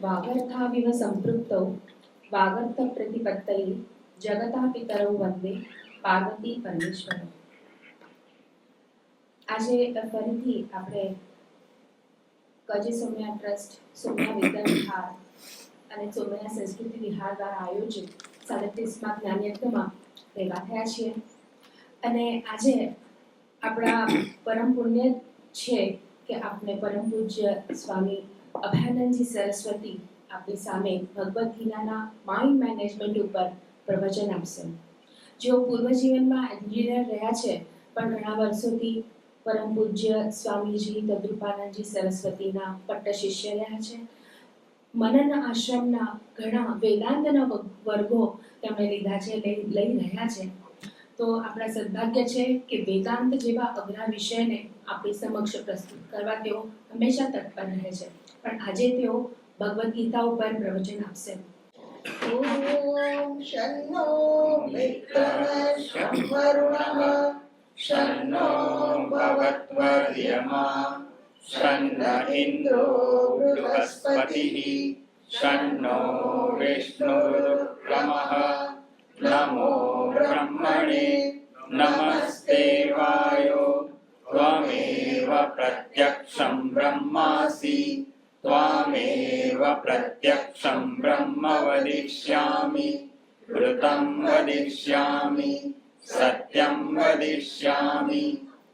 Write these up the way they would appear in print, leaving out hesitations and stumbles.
વાગર્થાવિવ સંપૃક્તૌ વાગર્થ પ્રતિપત્તયે જગતા પિતરૌ વંદે પાર્વતી પરમેશ્વર. આજે ફરીથી આપણે કજી સોમનાથ ટ્રસ્ટ, સોમનાથ વિદ્યા વિહાર અને સોમનાથ સંસ્કૃતિ વિહાર દ્વારા આયોજિત 37મા જ્ઞાનયજ્ઞમાં ભેગા થયા છીએ. અને આજે આપણા પરમ પુણ્ય છે કે આપણે પરમ પૂજ્ય સ્વામી અભયાનંદજી સરસ્વતી આપણી સામે ભગવદ્ ગીતાના માઇન્ડ મેનેજમેન્ટ ઉપર પ્રવચન આપશે. જેઓ પૂર્વ જીવનમાં એન્જિનિયર રહ્યા છે, પણ ઘણા વર્ષોથી પરમ પૂજ્ય સ્વામીજી તદ્રુપાનંદજી સરસ્વતીના પટ્ટ શિષ્ય રહ્યા છે. મનન આશ્રમના ઘણા વેદાંતના વર્ગો તેમણે લીધા છે, લઈ રહ્યા છે. તો આપણા સદભાગ્ય છે કે વેદાંત જેવા અઘરા વિષયને આપણી સમક્ષ પ્રસ્તુત કરવા તેઓ હંમેશા તત્પર રહે છે. પણ આજે તેઓ ભગવદ્ ગીતા ઉપર પ્રવચન આપશે. ઓમ શન્નો મિત્રઃ શં વરુણઃ શન્નો ભવત્વર્યમા શન્ન ઇન્દ્રો બૃહસ્પતિઃ શન્નો વિષ્ણુરુક્રમઃ નમો બ્રહ્મણે નમસ્તે વાયો ત્વમેવ પ્રત્યક્ષં બ્રહ્માસિ त्वामेव प्रत्यक्षं ब्रह्म वदिष्यामि ऋतं वदिष्यामि सत्यं वदिष्यामि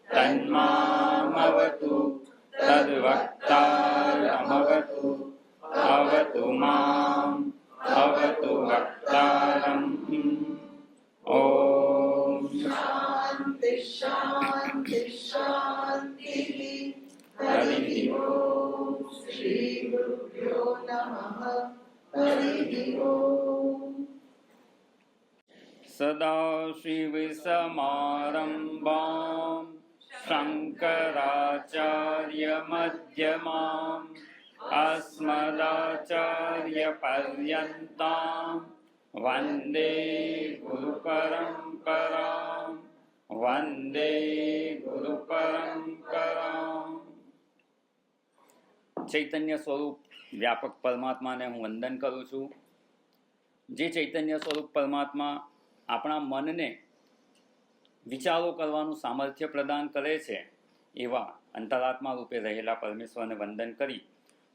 तन्मामवतु तद्वक्तारमवतु अवतु माम् अवतु वक्तारम् ॐ शान्ति शान्ति शान्तिः हरिः ओम श्री गुरुभ्यो नमः हरिः ओम सदाशिवसमारम्भां शङ्कराचार्यमध्यमाम् अस्मदाचार्यपर्यन्तां वन्दे गुरुपरम्परां वन्दे गुरुपरम्पराम्. ચૈતન્ય સ્વરૂપ વ્યાપક પરમાત્માને હું વંદન કરું છું. જે ચૈતન્ય સ્વરૂપ પરમાત્મા આપણા મનને વિચારો કરવાનું સામર્થ્ય પ્રદાન કરે છે, એવા અંતરાત્મા રૂપે રહેલા પરમેશ્વરને વંદન કરી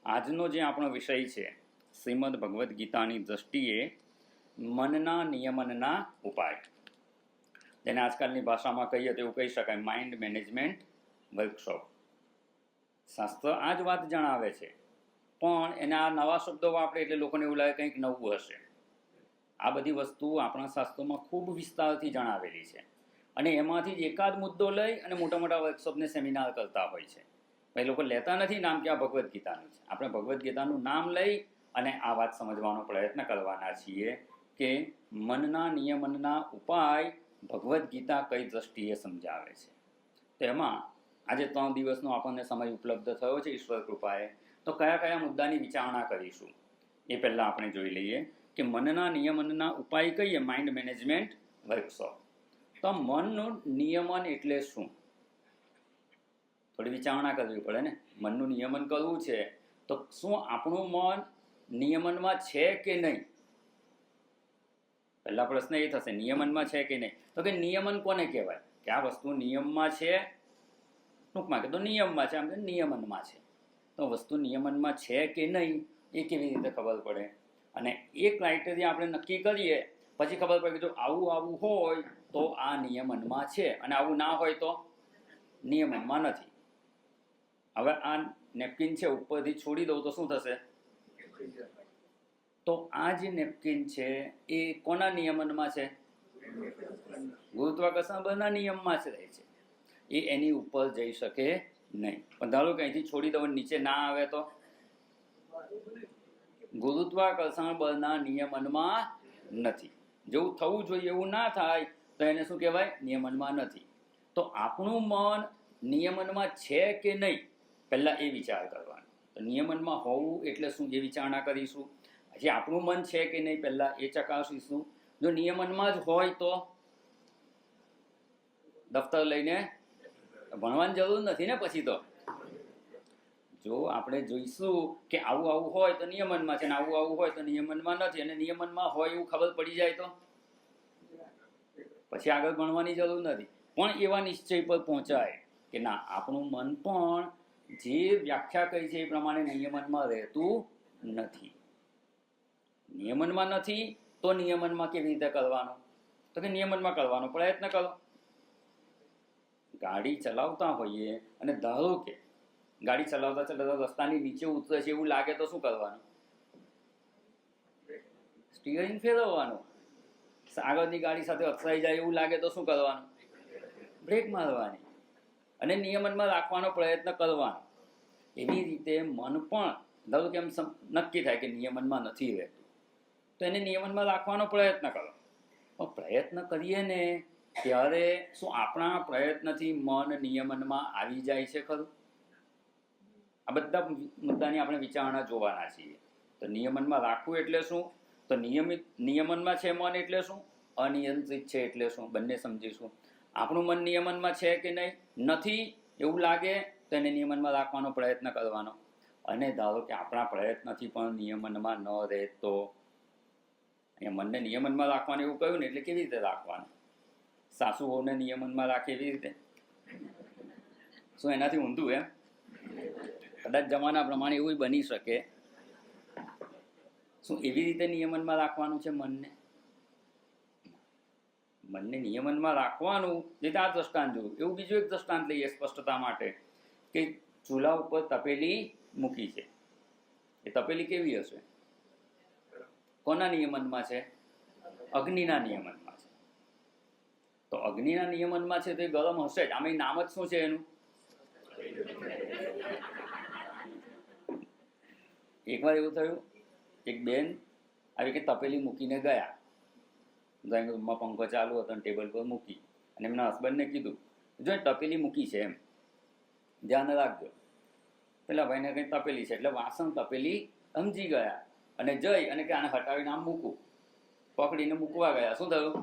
આજનો જે આપણો વિષય છે, શ્રીમદ ભગવદ્ ગીતાની દ્રષ્ટિએ મનના નિયમનના ઉપાય, જેને આજકાલની ભાષામાં કહીએ તો એવું કહી શકાય માઇન્ડ મેનેજમેન્ટ વર્કશોપ. શાસ્ત્ર આ જ વાત જણાવે છે, પણ એના આ નવા શબ્દો વાપરે એટલે લોકોને એવું લાગે કંઈક નવું હશે. આ બધી વસ્તુઓ આપણા શાસ્ત્રોમાં ખૂબ વિસ્તારથી જણાવેલી છે, અને એમાંથી જ એકાદ મુદ્દો લઈ અને મોટા મોટા વર્કશોપને સેમિનાર કરતા હોય છે. એ લોકો લેતા નથી નામ કે આ ભગવદ્ ગીતાનું છે. આપણે ભગવદ્ ગીતાનું નામ લઈ અને આ વાત સમજવાનો પ્રયત્ન કરવાના છીએ કે મનના નિયમનના ઉપાય ભગવદ્ ગીતા કઈ દ્રષ્ટિએ સમજાવે છે. તો એમાં આજે 3 દિવસનો આપણને સમય ઉપલબ્ધ થયો છે ઈશ્વર કૃપાએ, તો કયા કયા મુદ્દાની વિચારણા કરીશું એ પહેલાં આપણે જોઈ લઈએ કે મનના નિયમનના ઉપાય કહીએ માઇન્ડ મેનેજમેન્ટ વર્કશોપ. તો મનનું નિયમન એટલે શું? થોડી વિચારણા કરવી પડે ને. મનનું નિયમન કરવું છે તો શું આપણું મન નિયમનમાં છે કે નહીં? પહેલા પ્રશ્ન એ થશે, નિયમનમાં છે કે નહીં? તો કે નિયમન કોને કહેવાય? કે આ વસ્તુ નિયમમાં છે, ટૂંકમાં કે તો નિયમમાં છે, આમ કે નિયમનમાં છે. તો વસ્તુ નિયમનમાં છે કે નહીં એ કેવી રીતે ખબર પડે? અને એ ક્રાઇટેરિયા આપણે નક્કી કરીએ પછી ખબર પડે કે જો આવું હોય તો આ નિયમનમાં છે, અને આવું ના હોય તો નિયમનમાં નથી. હવે આ નેપકિન છે, ઉપરથી છોડી દઉં તો શું થશે? તો આ જે નેપકિન છે એ કોના નિયમનમાં છે? ગુરુત્વાકર્ષણ બળના નિયમમાં જ રહે છે. એ એની ઉપર જઈ શકે નહીં. પણ ધારો કે અહીંથી છોડી દઉં નીચે ના આવે તો ગુરુત્વાકર્ષણ બળના નિયમનમાં નથી. જેવું થવું જોઈએ એવું ના થાય તો એને શું કહેવાય? નિયમનમાં નથી. તો આપણું મન નિયમનમાં છે કે નહીં પહેલાં એ વિચાર કરવાનો. તો નિયમનમાં હોવું એટલે શું એ વિચારણા કરીશું. જે આપણું મન છે કે નહીં પહેલાં એ ચકાસીશું. જો નિયમનમાં જ હોય તો દફતર લઈને ભણવાની જરૂર નથી ને. પછી તો જો આપણે જોઈશું કે આવું આવું હોય તો નિયમનમાં છે ને આવું આવું હોય તો નિયમનમાં નથી, અને નિયમનમાં હોય એવું ખબર પડી જાય તો પછી આગળ ભણવાની જરૂર નથી. પણ એવા નિશ્ચય પર પહોંચાય કે ના, આપણું મન પણ જે વ્યાખ્યા કરી છે એ પ્રમાણે નિયમનમાં રહેતું નથી. નિયમનમાં નથી તો નિયમનમાં કેવી રીતે કરવાનું? તો કે નિયમનમાં કરવાનો પ્રયત્ન કરો. ગાડી ચલાવતા હોઈએ અને ધારો કે ગાડી ચલાવતા ચલાવતા રસ્તાની નીચે ઉતરે છે એવું લાગે તો શું કરવાનું? સ્ટીયરિંગ ફેરવવાનું. આગળની ગાડી સાથે અથડાઈ જાય એવું લાગે તો શું કરવાનું? બ્રેક મારવાની અને નિયમનમાં રાખવાનો પ્રયત્ન કરવાનો. એવી રીતે મન પણ ધારો કે એમ નક્કી થાય કે નિયમનમાં નથી રહેતું, તો એને નિયમનમાં રાખવાનો પ્રયત્ન કરો. પણ પ્રયત્ન કરીએ ને ત્યારે શું આપણા પ્રયત્નથી મન નિયમનમાં આવી જાય છે ખરું? આ બધા મુદ્દાની આપણે વિચારણા જોવાના છીએ. તો નિયમનમાં રાખવું એટલે શું? તો નિયમનમાં છે મન એટલે શું? અનિયંત્રિત છે એટલે શું? બંને સમજીશું. આપણું મન નિયમનમાં છે કે નહીં, નથી એવું લાગે તો એને નિયમનમાં રાખવાનો પ્રયત્ન કરવાનો. અને ધારો કે આપણા પ્રયત્નથી પણ નિયમનમાં ન રહે તો અહીંયા મનને નિયમનમાં રાખવાનું એવું કહ્યું ને, એટલે કેવી રીતે રાખવાનું? સાસુ વહુને નિયમનમાં રાખે એવી રીતે? શું એનાથી ઊંધું એમ? કદાચ જમાના પ્રમાણે એવું બની શકે. શું એવી રીતે નિયમનમાં રાખવાનું છે મનને? મનને નિયમનમાં રાખવાનું જે આ દ્રષ્ટાંત જોયું એવું બીજું એક દ્રષ્ટાંત લઈએ સ્પષ્ટતા માટે, કે ચૂલા ઉપર તપેલી મૂકી છે. એ તપેલી કેવી હશે? કોના નિયમનમાં છે? અગ્નિના નિયમનમાં છે. તો અગ્નિના નિયમનમાં છે તો એ ગરમ હશે જ. આમાં નામ જ શું છે એનું? એકવાર એવું થયું, એક બેન આવી કે તપેલી મૂકીને ગયા. ડ્રોઈંગ રૂમમાં પંખો ચાલુ હતો અને ટેબલ પર મૂકી, અને એમના હસબન્ડને કીધું, જો તપેલી મૂકી છે એમ ધ્યાન રાખજો. પેલા ભાઈને કંઈ તપેલી છે એટલે વાસણ તપેલી સમજી ગયા અને જઈ અને કે આને હટાવીને આમ મૂકું, પકડીને મૂકવા ગયા. શું થયું?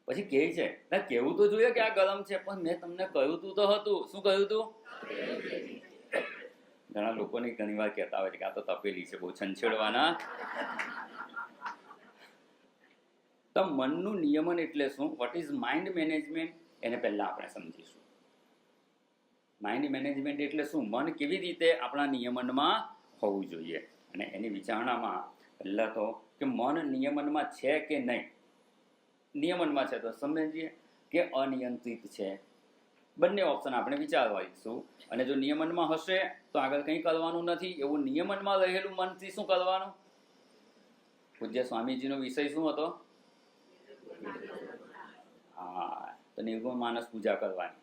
પછી કહે છે, કેવું તો જોઈએ કે આ ગરમ છે, પણ મેં તમને કહ્યું તું તો હતું. શું કહ્યું તું? ઘણા લોકોને ઘણી વાર કહેતા હોય છે કે આ તો તપેલી છે, બહુ છંછેડવાના. તો મનનું નિયમન એટલે શું? What is mind management? એને પહેલા આપણે સમજીશું. માઇન્ડ મેનેજમેન્ટ એટલે શું? મન કેવી રીતે આપણા નિયમનમાં હોવું જોઈએ, અને એની વિચારણામાં પહેલા તો કે મન નિયમનમાં છે કે નહીં. નિયમનમાં છે તો સમજીએ કે અનિયંત્રિત છે. બંને ઓપ્શન આપણે વિચારવાઈશું. અને જો નિયમનમાં હશે તો આગળ કંઈ કરવાનું નથી. એવું નિયમનમાં રહેલું મનથી શું કરવાનું? પૂજ્ય સ્વામીજીનો વિષય શું હતો? હા, તો નિર્ગુણ માનસ પૂજા કરવાની.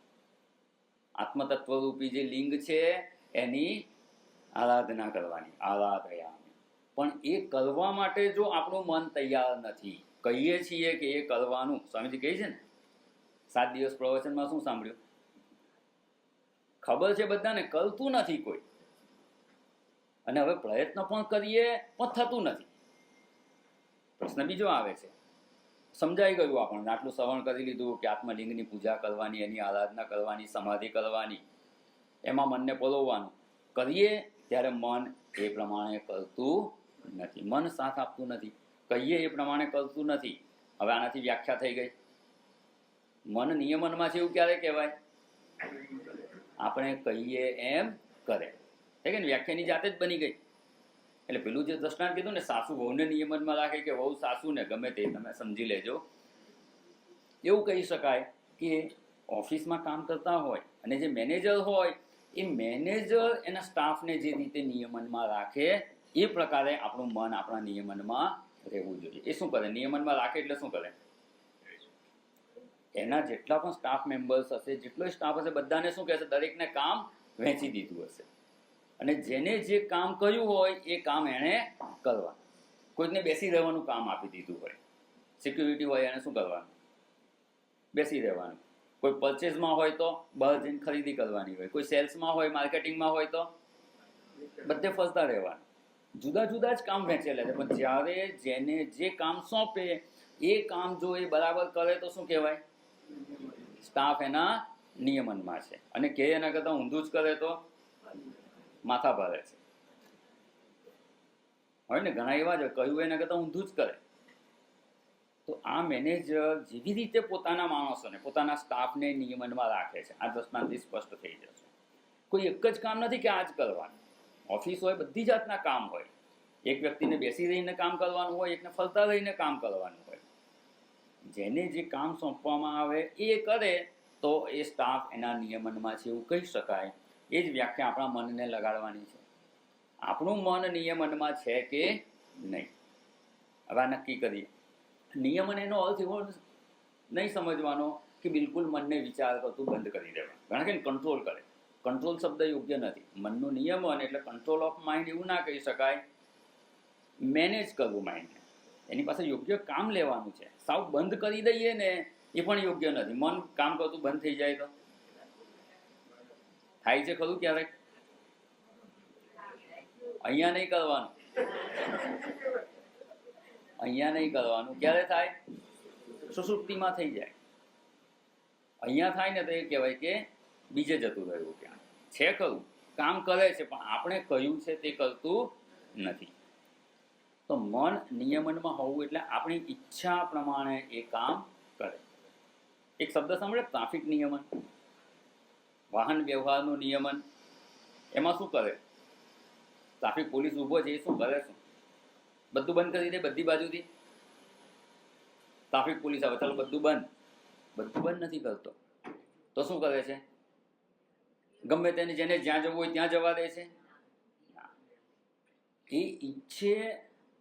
આત્મતત્વરૂપી જે લિંગ છે એની આરાધના કરવાની. આરાધયા. પણ એ કરવા માટે જો આપણું મન તૈયાર નથી, કહીએ છીએ કે એ કરવાનું, સ્વામીજી કહે છે ને 7 દિવસ પ્રવચનમાં શું સાંભળ્યું? ખબર છે બધાને, કરતું નથી કોઈ. અને હવે પ્રયત્ન પણ કરીએ પણ થતું નથી. પ્રશ્ન બીજો આવે છે, સમજાઈ ગયું આપણને, આટલું શ્રવણ કરી લીધું કે આત્મલિંગની પૂજા કરવાની, એની આરાધના કરવાની, સમાધિ કરવાની, એમાં મનને પરોવવાનું. કરીએ ત્યારે મન એ પ્રમાણે કરતું નથી. મન સાથ આપતું નથી. કહીએ એ પ્રમાણે કરતું નથી. હવે આનાથી વ્યાખ્યા થઈ ગઈ. મન નિયમનમાં છે એવું ક્યારે કહેવાય? આપણે કહીએ એમ કરે. છે કે વ્યાખ્યાની જાતે જ બની ગઈ. એટલે પેલું જે દ્રષ્ટાંત કીધું ને, સાસુ વહુને નિયમનમાં રાખે કે વહુ સાસુને, ગમે તે તમે સમજી લેજો. એવું કહી શકાય કે ઓફિસમાં કામ કરતા હોય અને જે મેનેજર હોય એ મેનેજર એના સ્ટાફને જે રીતે નિયમનમાં રાખે એ પ્રકારે આપણું મન આપણા નિયમનમાં રહેવું જોઈએ. એ શું કરે? નિયમનમાં રાખે એટલે શું કરે? એના જેટલા પણ સ્ટાફ મેમ્બર્સ હશે, જેટલો સ્ટાફ હશે, બધાને શું કહેશે? દરેકને કામ વહેંચી દીધું હશે. અને જેને જે કામ કર્યું હોય એ કામ એણે કરવાનું. કોઈકને બેસી રહેવાનું કામ આપી દીધું હોય, સિક્યુરિટી હોય, એને શું કરવાનું? બેસી રહેવાનું. કોઈ પરચેઝમાં હોય તો બહાર જઈને ખરીદી કરવાની હોય, કોઈ સેલ્સમાં હોય, માર્કેટિંગમાં હોય તો બધે ફરતા રહેવાનું. જુદા જુદા જ કામ વહેંચેલા છે, પણ જ્યારે જેને જે કામ સોંપે એ કામ જો એ બરાબર કરે તો શું કહેવાય? સ્ટાફ એના નિયમનમાં છે, અને કે એના કરતાં ઊંધું જ કરે તો માથા ભારે છે. હોય ને, ઘણા એવા છે કહ્યું એના કરતાં ઊંધું જ કરે. તો આ મેનેજર જેવી રીતે પોતાના માણસોને, પોતાના સ્ટાફને નિયમનમાં રાખે છે, આ દ્રષ્ટાંતથી સ્પષ્ટ થઈ જશે. કોઈ એક જ કામ નથી કે આ જ કરવાનું. ઓફિસ હોય, બધી જાતના કામ હોય. એક વ્યક્તિને બેસી રહીને કામ કરવાનું હોય, એકને ફરતા રહીને કામ કરવાનું હોય. જેને જે કામ સોંપવામાં આવે એ કરે તો એ સ્ટાફ એના નિયમનમાં છે એવું કહી શકાય. એ જ વ્યાખ્યા આપણા મનને લગાડવાની છે. આપણું મન નિયમનમાં છે કે નહીં, હવે આ નક્કી કરીએ. નિયમન એનો અર્થ એવો નહીં સમજવાનો કે બિલકુલ મનને વિચાર કરતું બંધ કરી દેવાનું. ઘણા કે કંટ્રોલ કરે. કંટ્રોલ શબ્દ યોગ્ય નથી. મનનું નિયમન એટલે કંટ્રોલ ઓફ માઇન્ડ એવું ના કહી શકાય. મેનેજ કરવું માઇન્ડને, એની પાસે યોગ્ય કામ લેવાનું છે. સાવ બંધ કરી દઈએ ને એ પણ યોગ્ય નથી. મન કામ કરતું બંધ થઈ જાય તો થાય છે ખરું ક્યારેક? અહીંયા નહીં કરવાનું, અહીંયા નહીં કરવાનું. ક્યારે થાય? સુષુપ્તિમાં થઈ જાય. અહીંયા થાય ને તો એ કહેવાય કે બીજે જતું રહ્યું. ત્યાં છે ખરું, કામ કરે છે, પણ આપણે કહ્યું છે તે કરતું નથી. તો મન નિયમનમાં હોવું એટલે આપણી ઈચ્છા પ્રમાણે એ કામ કરે. એક શબ્દ સાંભળે, ટ્રાફિક નિયમન, વાહન વ્યવહારનું નિયમન. એમાં શું કરે? ટ્રાફિક પોલીસ ઊભો છે, એ શું કરે? શું બધું બંધ કરી દે બધી બાજુથી. ટ્રાફિક પોલીસ આવે, ચાલો બધું બંધ. બધું બંધ નથી કરતો તો શું કરે છે? ગમે તેને જેને જ્યાં જવું હોય ત્યાં જવા દે છે. એ ઈચ્છે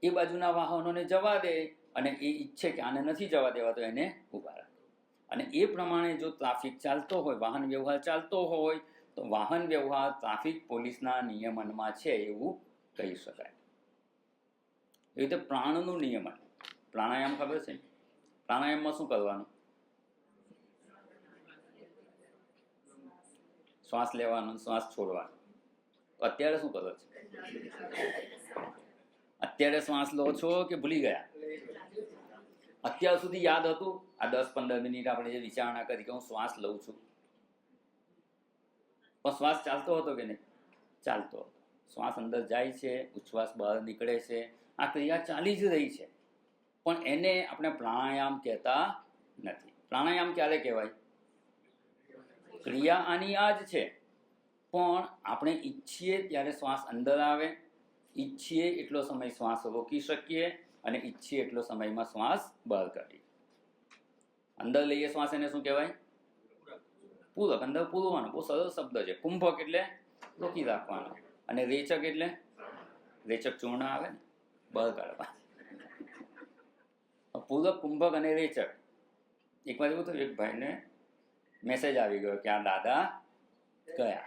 એ બાજુના વાહનોને જવા દે, અને એ ઈચ્છે કે આને નથી જવા દેવા તો એને ઊભા રાખે. અને એ પ્રમાણે જો ટ્રાફિક ચાલતો હોય, વાહન વ્યવહાર ચાલતો હોય, તો વાહન વ્યવહાર ટ્રાફિક પોલીસના નિયમનમાં છે એવું કહી શકાય. એ રીતે પ્રાણનું નિયમન, પ્રાણાયામ ખબર છે? પ્રાણાયામમાં શું કરવાનું? શ્વાસ લેવાનો, શ્વાસ છોડવાનો. અત્યારે શું કરો છો? અત્યારે શ્વાસ લો છો કે ભૂલી ગયા? અત્યાર સુધી યાદ હતું? આ 10-15 મિનિટ આપણે જે વિચારણા કરી કે હું શ્વાસ લઉં છું, પણ શ્વાસ ચાલતો હતો કે નહીં? ચાલતો હતો. શ્વાસ અંદર જાય છે, ઉચ્છ્વાસ બહાર નીકળે છે, આ ક્રિયા ચાલી જ રહી છે. પણ એને આપણે પ્રાણાયામ કહેતા નથી. પ્રાણાયામ ક્યારે કહેવાય? ક્રિયા આની આ જ છે, પણ આપણે ઈચ્છીએ ત્યારે શ્વાસ અંદર આવે, ઈચ્છીએ એટલો સમય શ્વાસ રોકી શકીએ, અને ઈચ્છીએ એટલો સમયમાં શ્વાસ બહાર કાઢીએ. અંદર લઈએ શ્વાસ, એને શું કહેવાય? પૂરક. અંદર પૂરવાનું, બહુ સરળ શબ્દ છે. કુંભક એટલે રોકી રાખવાનો, અને રેચક એટલે રેચક ચૂર્ણ આવે ને, બહાર કાઢવા. પૂરક, કુંભક અને રેચક. એકવાર એવું થયું, એક ભાઈને મેસેજ આવી ગયો કે આ દાદા ગયા.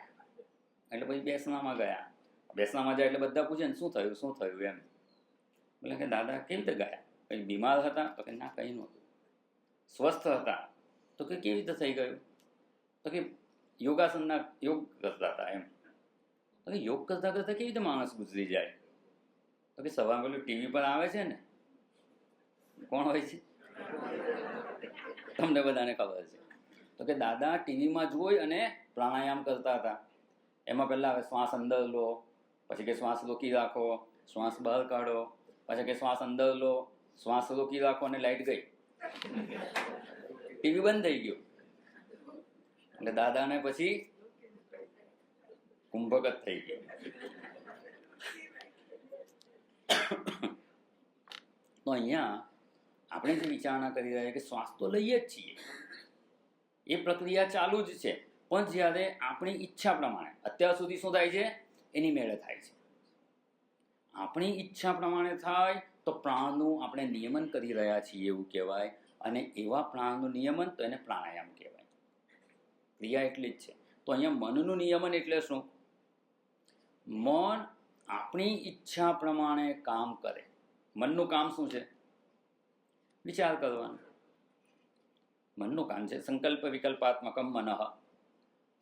એટલે પછી બેસનામાં ગયા. બેસનામાં જાય એટલે બધા પૂછે ને શું થયું, શું થયું એમ. એટલે કે દાદા કેવી રીતે ગયા? કંઈ બીમાર હતા? તો કે ના, કંઈ નહોતું. સ્વસ્થ હતા? તો કે કેવી રીતે થઈ ગયું? તો કે યોગાસનના યોગ કરતા હતા એમ. તો કે યોગ કરતા કરતા કેવી રીતે માણસ ગુજરી જાય? તો કે સવારે પેલું ટીવી પર આવે છે ને, કોણ હોય છે? તમને બધાને ખબર છે. તો કે દાદા ટીવીમાં જોઈ અને પ્રાણાયામ કરતા હતા. એમાં પહેલાં હવે શ્વાસ અંદર લો, પછી કે શ્વાસ રોકી રાખો, શ્વાસ બહાર કાઢો, પછી કે શ્વાસ અંદર લો, શ્વાસ રોકી રાખો, અને લાઈટ ગઈ, ટીવી બંધ થઈ ગયું. એટલે દાદાને પછી કુંભક જ થઈ ગયું. તો અહીંયા આપણે જે વિચારણા કરી રહ્યા કે શ્વાસ તો લઈએ જ છીએ, એ પ્રક્રિયા ચાલુ જ છે, પણ જ્યારે આપણી ઈચ્છા પ્રમાણે, અત્યાર સુધી શું થાય છે? એની મેળે થાય છે. આપણી ઈચ્છા પ્રમાણે થાય તો પ્રાણનું આપણે નિયમન કરી રહ્યા છીએ એવું કહેવાય. અને એવા પ્રાણનું નિયમન તો એને પ્રાણાયામ કહેવાય. ક્રિયા એટલી જ છે. તો અહીંયા મનનું નિયમન એટલે શું? મન આપણી ઈચ્છા પ્રમાણે કામ કરે. મનનું કામ શું છે? વિચાર કરવાનો. મનનું કામ છે સંકલ્પ વિકલ્પાત્મકમ મનઃ.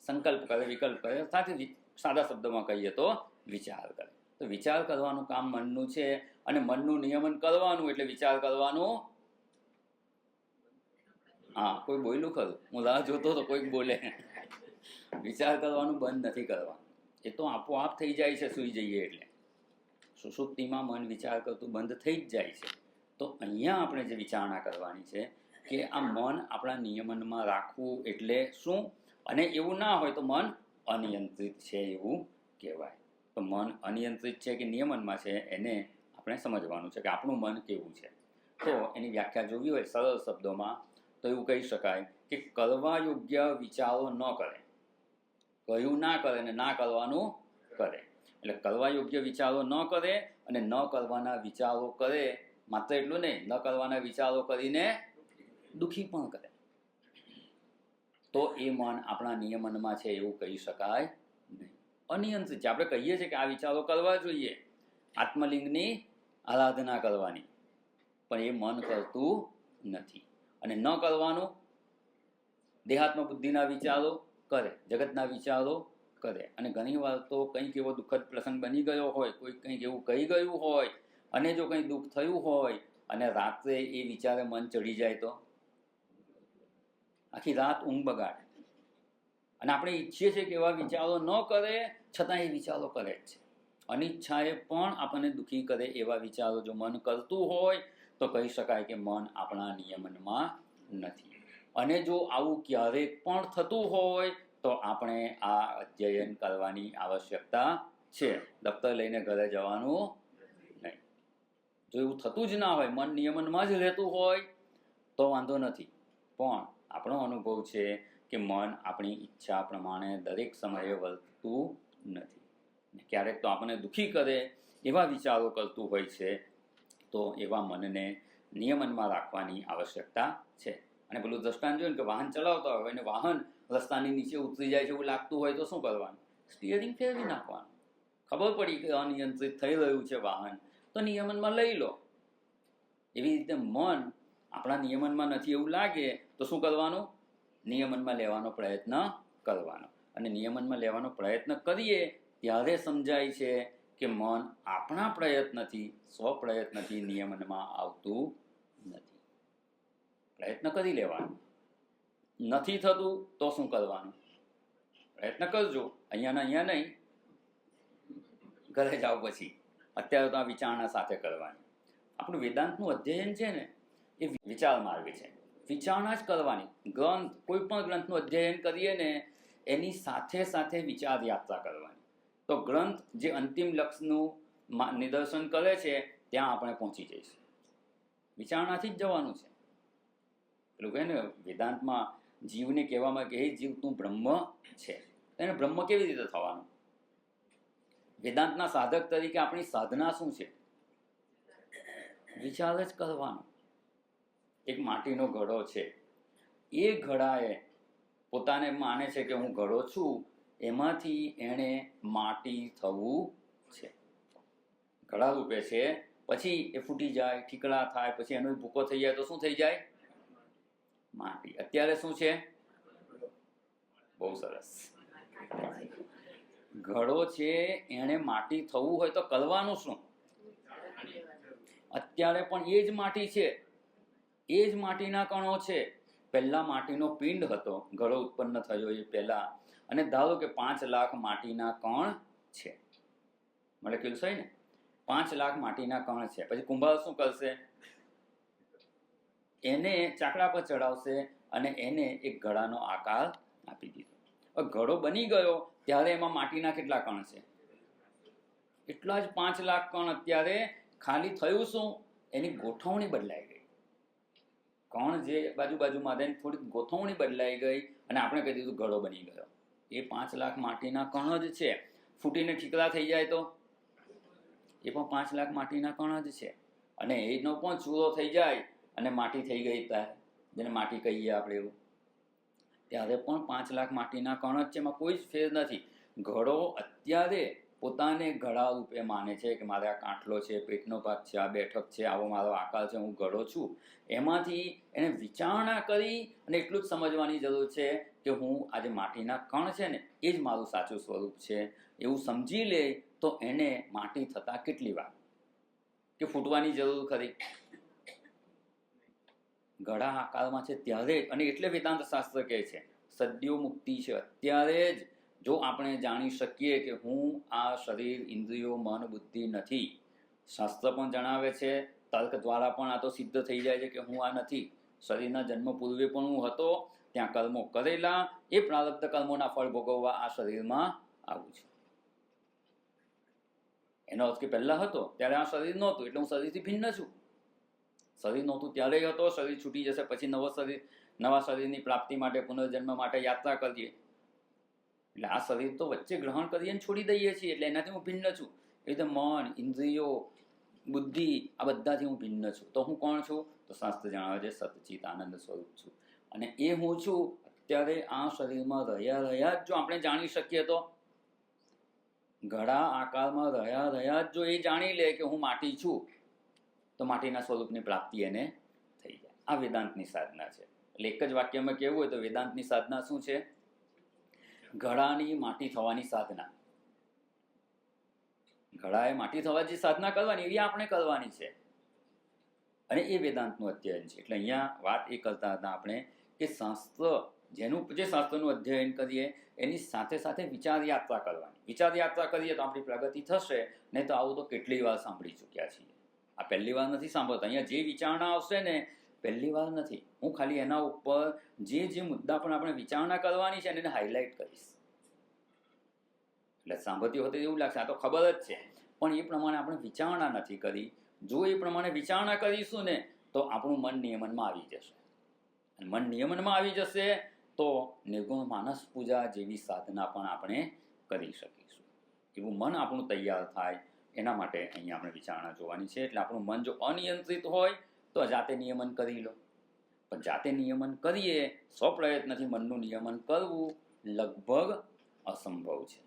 સંકલ્પ કરે, વિકલ્પ કરે, સાથે સાદા શબ્દમાં કહીએ તો વિચાર કરે. તો વિચાર કરવાનું કામ મનનું છે, અને મનનું નિયમન કરવાનું એટલે વિચાર કરવાનું હા, કોઈ બોલ્યું ખરું? હું રાહ જોતો તો કોઈક બોલે. વિચાર કરવાનું બંધ નથી કરવાનું, એ તો આપોઆપ થઈ જાય છે સૂઈ જઈએ એટલે. સુષુપ્તિમાં મન વિચાર કરતું બંધ થઈ જ જાય છે. તો અહીંયા આપણે જે વિચારણા કરવાની છે કે આ મન આપણા નિયમનમાં રાખવું એટલે શું, અને એવું ના હોય તો મન અનિયંત્રિત છે એવું કહેવાય. તો મન અનિયંત્રિત છે કે નિયમનમાં છે એને આપણે સમજવાનું છે કે આપણું મન કેવું છે. તો એની વ્યાખ્યા જોવી હોય સરળ શબ્દોમાં તો એવું કહી શકાય કે કરવા યોગ્ય વિચારો ન કરે, કહ્યું ના કરે ને ના કરવાનું કરે. એટલે કરવા યોગ્ય વિચારો ન કરે અને ન કરવાના વિચારો કરે. માત્ર એટલું નહીં, ન કરવાના વિચારો કરીને દુઃખી પણ કરે, તો એ મન આપણા નિયમનમાં છે એવું કહી શકાય નહીં. અનિયંત્રિત છે. આપણે કહીએ છીએ કે આ વિચારો કરવા જોઈએ, આત્મલિંગની આરાધના કરવાની, પણ એ મન કરતું નથી. અને ન કરવાનું, દેહાત્મ બુદ્ધિના વિચારો કરે, જગતના વિચારો કરે. અને ઘણી વાર તો કંઈક એવો દુઃખદ પ્રસંગ બની ગયો હોય, કોઈ કંઈક એવું કહી ગયું હોય, અને જો કંઈ દુઃખ થયું હોય અને રાત્રે એ વિચારે મન ચડી જાય તો આખી રાત ઊંઘ બગાડે. અને આપણે ઈચ્છીએ છીએ કે એવા વિચારો ન કરે, છતાં એ વિચારો કરે જ છે. અનિચ્છાએ પણ આપણને દુઃખી કરે એવા વિચારો જો મન કરતું હોય તો કહી શકાય કે મન આપણા નિયમનમાં નથી. અને જો આવું ક્યારેક પણ થતું હોય તો આપણે આ અધ્યયન કરવાની આવશ્યકતા છે. દફતર લઈને ઘરે જવાનું નહીં. જો એવું થતું જ ના હોય, મન નિયમનમાં જ રહેતું હોય તો વાંધો નથી. પણ આપણો અનુભવ છે કે મન આપણી ઈચ્છા પ્રમાણે દરેક સમયે વર્તતું નથી. ક્યારેક તો આપણને દુઃખી કરે એવા વિચારો કરતું હોય છે. તો એવા મનને નિયમનમાં રાખવાની આવશ્યકતા છે. અને પેલું દ્રષ્ટાંત જોયું કે વાહન ચલાવતા હોય અને વાહન રસ્તાની નીચે ઉતરી જાય છે એવું લાગતું હોય તો શું કરવાનું? સ્ટીયરિંગ ફેરવી નાખવાનું. ખબર પડી કે અનિયંત્રિત થઈ રહ્યું છે વાહન, તો નિયમનમાં લઈ લો. એવી રીતે મન આપણા નિયમનમાં નથી એવું લાગે તો શું કરવાનું? નિયમનમાં લેવાનો પ્રયત્ન કરવાનો. અને નિયમનમાં લેવાનો પ્રયત્ન કરીએ ત્યારે સમજાય છે કે મન આપણા પ્રયત્નથી, સ્વપ્રયત્નથી નિયમનમાં આવતું નથી. પ્રયત્ન કરી લેવાનો. નથી થતું તો શું કરવાનું? પ્રયત્ન કરજો. અહીંયા નહીં, ઘરે જાઓ પછી. અત્યારે તો આ વિચારણા સાથે કરવાની. આપણું વેદાંતનું અધ્યયન છે ને એ વિચાર માર્ગ છે. વિચારણા જ કરવાની. ગ્રંથ, કોઈ પણ ગ્રંથનું અધ્યયન કરીએ ને એની સાથે સાથે વિચાર યાત્રા કરવાની. તો ગ્રંથ જે અંતિમ લક્ષ્યનું નિદર્શન કરે છે ત્યાં આપણે પહોંચી જઈશું. વિચારણાથી જ જવાનું છે. પેલું કહે ને વેદાંતમાં જીવને કહેવામાં કે હે જીવ તું બ્રહ્મ છે. એને બ્રહ્મ કેવી રીતે થવાનું? વેદાંતના સાધક તરીકે આપણી સાધના શું છે? વિચાર જ કરવાનો. એક માટીનો ઘડો છે, એ ઘડાએ પોતાને માને છે કે હું ઘડો છું, એમાંથી એણે માટી થવું છે. ઘડા રૂપે છે, પછી એ ફૂટી જાય, ઠીકડા થાય, પછી એનો ભૂકો થઈ જાય તો શું થઈ જાય? માટી. અત્યારે શું છે? બહુ સરસ. ઘડો છે, એણે માટી થવું હોય તો કરવાનું શું? અત્યારે પણ એ જ માટી છે, એ જ માટીના કણો છે. પહેલા માટીનો પિંડ હતો, ઘડો ઉત્પન્ન થયો એ પહેલા. અને ધારો કે 5 લાખ માટીના કણ છે, મોલેક્યુલ્સ હોય ને, 5 લાખ માટીના કણ છે. પછી કુંભાર શું કરશે? એને ચાકડા પર ચડાવશે અને એને એક ઘડાનો આકાર આપી દીધો. ઘડો બની ગયો ત્યારે એમાં માટીના કેટલા કણ છે? એટલા જ 5 લાખ કણ. અત્યારે ખાલી થયું શું? એની ગોઠવણી બદલાઈ ગઈ. કણ જે બાજુમાં હતા થોડી ગોઠવણી બદલાઈ ગઈ અને આપણે કહી દીધું ઘડો બની ગયો. એ 5 લાખ માટીના કણ જ છે. ફૂટીને ઠીકરા થઈ જાય તો એ પણ 5 લાખ માટીના કણ જ છે. અને એનો પણ ચૂરો થઈ જાય અને માટી થઈ ગઈ ત્યારે, જેને માટી કહીએ આપણે એવું, ત્યારે પણ 5 લાખ માટીના કણ જ છે. એમાં કોઈ જ ફેર નથી. ઘડો અત્યારે પોતાને ઘડા રૂપે માને છે કે મારે આ કાંઠલો છે, પેટનો ભાગ છે, આ બેઠક છે, આવો મારો આકાર છે, હું ઘડો છું. એમાંથી એને વિચારણા કરી અને એટલું જ સમજવાની જરૂર છે કે હું આજે માટીના કણ છે ને એ જ મારું સાચું સ્વરૂપ છે. એવું સમજી લે તો એને માટી થતાં કેટલી વાર કે ફૂટવાની જરૂર ખરી? ઘડા આકારમાં છે ત્યારે જ, અને એટલે વેદાંત શાસ્ત્ર કહે છે સદ્યો મુક્તિ છે અત્યારે જ. જો આપણે જાણી શકીએ કે હું આ શરીર, ઇન્દ્રિયો, મન, બુદ્ધિ નથી, શાસ્ત્ર પણ જણાવે છે, તર્ક દ્વારા પણ આ તો સિદ્ધ થઈ જાય છે કે હું આ નથી, શરીરના જન્મ પૂર્વે પણ હું હતો, ત્યાં કર્મો કરેલા, એ પ્રારબ્ધ કર્મોના ફળ ભોગવવા આ શરીરમાં આવું છું. એનો અર્થ કે પહેલા હતો ત્યારે આ શરીર નહોતું એટલે હું શરીરથી ભિન્ન છું. શરીર નહોતું ત્યારે હતો, શરીર છૂટી જશે પછી નવા શરીરની પ્રાપ્તિ માટે, પુનર્જન્મ માટે યાત્રા કરીએ. એટલે આ શરીર તો વચ્ચે ગ્રહણ કરીએ ને છોડી દઈએ છીએ, એટલે એનાથી હું ભિન્ન છું. એ રીતે મન, ઇન્દ્રિયો, બુદ્ધિ, આ બધાથી હું ભિન્ન છું. તો હું કોણ છું? તો શાસ્ત્ર જણાવે છે સતચિત આનંદ સ્વરૂપ છું. અને એ હું છું અત્યારે આ શરીરમાં રહ્યા જ જો આપણે જાણી શકીએ તો, ઘડા આકારમાં રહ્યા જ જો એ જાણી લે કે હું માટી છું, તો માટીના સ્વરૂપની પ્રાપ્તિ એને થઈ જાય. આ વેદાંતની સાધના છે. એટલે એક જ વાક્યમાં કહેવું હોય તો વેદાંતની સાધના શું છે? ઘડાની માટી થવાની સાધના. ઘડાએ માટી થવાની સાધના કરવાની, એવી આપણે કરવાની છે. અને એ વેદાંતનું અધ્યયન છે. એટલે અહીંયા વાત એ કરતા હતા આપણે કે શાસ્ત્ર, જે શાસ્ત્રનું અધ્યયન કરીએ એની સાથે સાથે વિચાર યાત્રા કરવાની. વિચાર યાત્રા કરીએ તો આપણી પ્રગતિ થશે. નહીં તો આવું તો કેટલી વાર સાંભળી ચૂક્યા છીએ. આ પહેલી વાર નથી સાંભળતા. અહીંયા જે વિચારણા આવશે ને પહેલી વાર નથી. હું ખાલી એના ઉપર જે મુદ્દા પણ આપણે વિચારણા કરવાની છે એને હાઇલાઇટ કરીશ. એટલે સાંભળતી વખતે એવું લાગશે આ તો ખબર જ છે, પણ એ પ્રમાણે આપણે વિચારણા નથી કરી. જો એ પ્રમાણે વિચારણા કરીશું ને તો આપણું મન નિયમનમાં આવી જશે. અને મન નિયમનમાં આવી જશે તો નિર્ગુણ માનસ પૂજા જેવી સાધના પણ આપણે કરી શકીશું. એવું મન આપણું તૈયાર થાય એના માટે અહીંયા આપણે વિચારણા જોવાની છે. એટલે આપણું મન જો અનિયંત્રિત હોય તો જાતે નિયમન કરી લો. પણ જાતે નિયમન કરીએ, સ્વપ્રયત્નથી મનનું નિયમન કરવું લગભગ અસંભવ છે.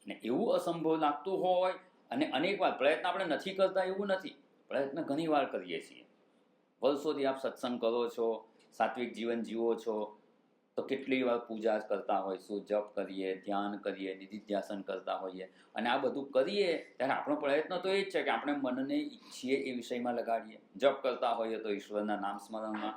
અને એવું અસંભવ લાગતું હોય, અને અનેક વાર પ્રયત્ન આપણે નથી કરતા એવું નથી, પ્રયત્ન ઘણી વાર કરીએ છીએ. વર્ષોથી આપ સત્સંગ કરો છો, સાત્વિક જીવન જીવો છો, તો કેટલી વાર પૂજા કરતા હોઈશું, જપ કરીએ, ધ્યાન કરીએ, નિધિધ્યાસન કરતા હોઈએ, અને આ બધું કરીએ ત્યારે આપણો પ્રયત્ન તો એ જ છે કે આપણે મનને ઈચ્છીએ એ વિષયમાં લગાડીએ. જપ કરતા હોઈએ તો ઈશ્વરના નામ સ્મરણમાં,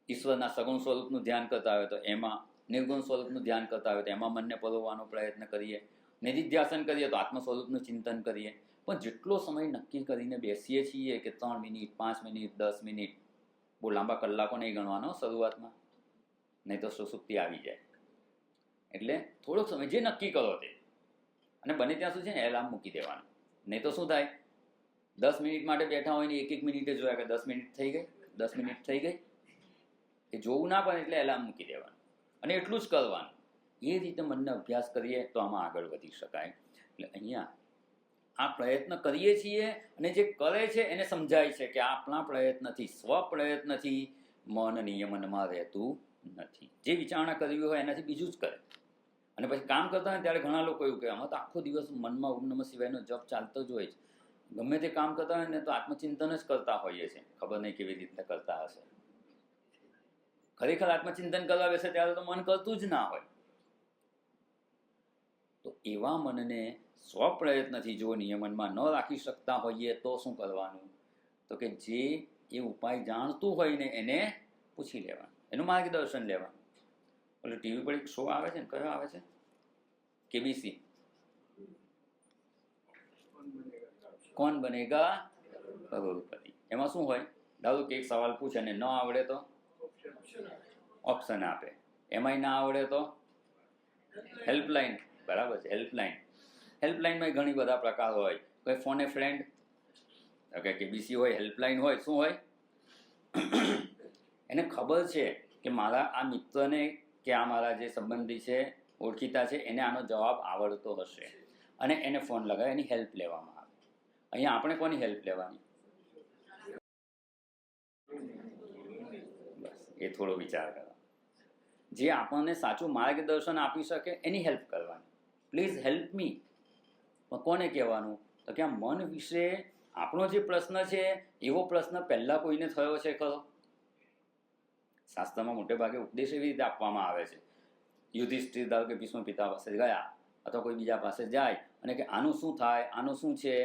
ઈશ્વરના સગુણ સ્વરૂપનું ધ્યાન કરતા હોય તો એમાં, નિર્ગુણ સ્વરૂપનું ધ્યાન કરતા હોય તો એમાં મનને પરોવવાનો પ્રયત્ન કરીએ, નિધિધ્યાસન કરીએ તો આત્મ સ્વરૂપનું ચિંતન કરીએ. પણ જેટલો સમય નક્કી કરીને બેસીએ છીએ કે 3 મિનિટ, 5 મિનિટ, 10 મિનિટ, બહુ લાંબા કલાકો નહીં ગણવાનો શરૂઆતમાં, નહીં તો સુસુપ્તિ આવી જાય. એટલે થોડોક સમય જે નક્કી કરો તે, અને બને ત્યાં સુધી છે ને એલાર્મ મૂકી દેવાનું. નહીં તો શું થાય, 10 મિનિટ માટે બેઠા હોય ને એક મિનિટે જોયા કે 10 મિનિટ થઈ ગઈ, 10 મિનિટ થઈ ગઈ, એ જોવું ના પડે એટલે એલાર્મ મૂકી દેવાનું, અને એટલું જ કરવાનું. એ રીતે મનને અભ્યાસ કરીએ તો આમાં આગળ વધી શકાય. એટલે અહીંયા આ પ્રયત્ન કરીએ છીએ, અને જે કરે છે એને સમજાય છે કે આપણા પ્રયત્નથી, સ્વપ્રયત્નથી મન નિયમનમાં રહેતું નથી. જે વિચારણા કરવી હોય એનાથી બીજું જ કરે. અને પછી કામ કરતા હોય ત્યારે ઘણા લોકો એવું કહે અમે તો આખો દિવસ મનમાં ઓમ નમઃ શિવાયનો જપ ચાલતો જ હોય છે. ગમે તે કામ કરતા હોય ને તો આત્મચિંતન જ કરતા હોઈએ છીએ. ખબર નહીં કેવી રીતે કરતા હશે. ખરેખર આત્મચિંતન કરવા બેસે ત્યારે તો મન કરતું જ ના હોય. તો એવા મનને સ્વપ્રયત્નથી જો નિયમનમાં ન રાખી શકતા હોઈએ તો શું કરવાનું? તો કે જે એ ઉપાય જાણતું હોય ને એને પૂછી લેવાનું, એનું માર્ગદર્શન લેવાનું. એટલે ટીવી પર એક શો આવે છે ને, કયો આવે છે? કેબીસી, કોણ બનેગા કરોડપતિ. એમાં શું હોય? ધારો કે એક સવાલ પૂછે અને ન આવડે તો ઓપ્શન આપે, એમાંય ના આવડે તો હેલ્પલાઇન. બરાબર છે, હેલ્પલાઇનમાં ઘણી બધા પ્રકાર હોય. કોઈ ફોન એ ફ્રેન્ડ, કે કેબીસી હોય, હેલ્પલાઇન હોય, શું હોય? એને ખબર છે કે મારા આ મિત્રને કે આ મારા જે સંબંધી છે, ઓળખીતા છે, એને આનો જવાબ આવડતો હશે, અને એને ફોન લગાવે, એની હેલ્પ લેવામાં આવે. અહીંયા આપણે કોની હેલ્પ લેવાની? બસ એ થોડો વિચાર કરો. જે આપણને સાચું માર્ગદર્શન આપી શકે એની હેલ્પ કરવાની. Please help me. પણ કોને કહેવાનું? તો કે આ મન વિશે આપણો જે પ્રશ્ન છે એવો પ્રશ્ન પહેલાં કોઈને થયો છે ખરો? શાસ્ત્રમાં મોટે ભાગે ઉપદેશ એવી રીતે આપવામાં આવે છે. યુધિષ્ઠિર ધારો કે ભીષ્મ પિતા પાસે ગયા અથવા કોઈ બીજા પાસે જાય અને કે આનું શું થાય, આનું શું છે,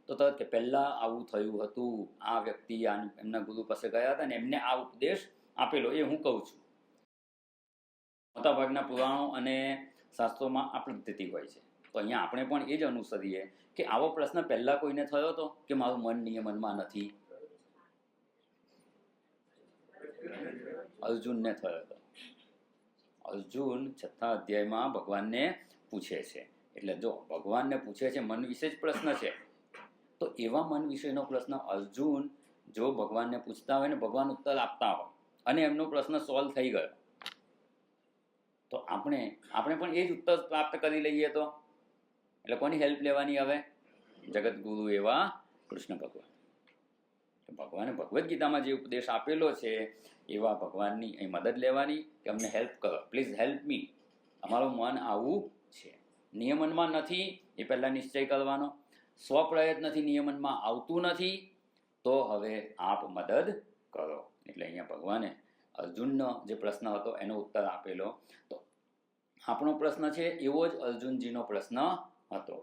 તો તરત કે પહેલાં આવું થયું હતું, આ વ્યક્તિ એમના ગુરુ પાસે ગયા હતા ને એમને આ ઉપદેશ આપેલો, એ હું કહું છું. મોટાભાગના પુરાણો અને શાસ્ત્રોમાં આ પદ્ધતિ હોય છે. તો અહીંયા આપણે પણ એ જ અનુસરીએ કે આવો પ્રશ્ન પહેલાં કોઈને થયો હતો કે મારું મન નિયમનમાં નથી? અર્જુનને થયો હતો. અર્જુન 6થા અધ્યાયમાં ભગવાનને પૂછે છે. એટલે જો ભગવાનને પૂછે છે, મન વિશે જ પ્રશ્ન છે, તો એવા મન વિશેનો પ્રશ્ન અર્જુન જો ભગવાનને પૂછતા હોય ને ભગવાન ઉત્તર આપતા હોય અને એમનો પ્રશ્ન સોલ્વ થઈ ગયો, તો આપણે પણ એ જ ઉત્તર પ્રાપ્ત કરી લઈએ તો એટલે કોની હેલ્પ લેવાની? હવે જગતગુરુ એવા કૃષ્ણ ભગવાન. ભગવાને ભગવદ્ ગીતામાં જે ઉપદેશ આપેલો છે એવા ભગવાનની અહીં મદદ લેવાની કે અમને હેલ્પ કરો, પ્લીઝ હેલ્પ મી. અમારું મન આવું છે, નિયમનમાં નથી, એ પહેલાં નિશ્ચય કરવાનો. સ્વપ્રયત્નથી નિયમનમાં આવતું નથી, તો હવે આપ મદદ કરો. એટલે અહીંયા ભગવાને અર્જુનનો જે પ્રશ્ન હતો એનો ઉત્તર આપેલો. તો આપણો પ્રશ્ન છે એવો જ અર્જુનજીનો પ્રશ્ન હતો.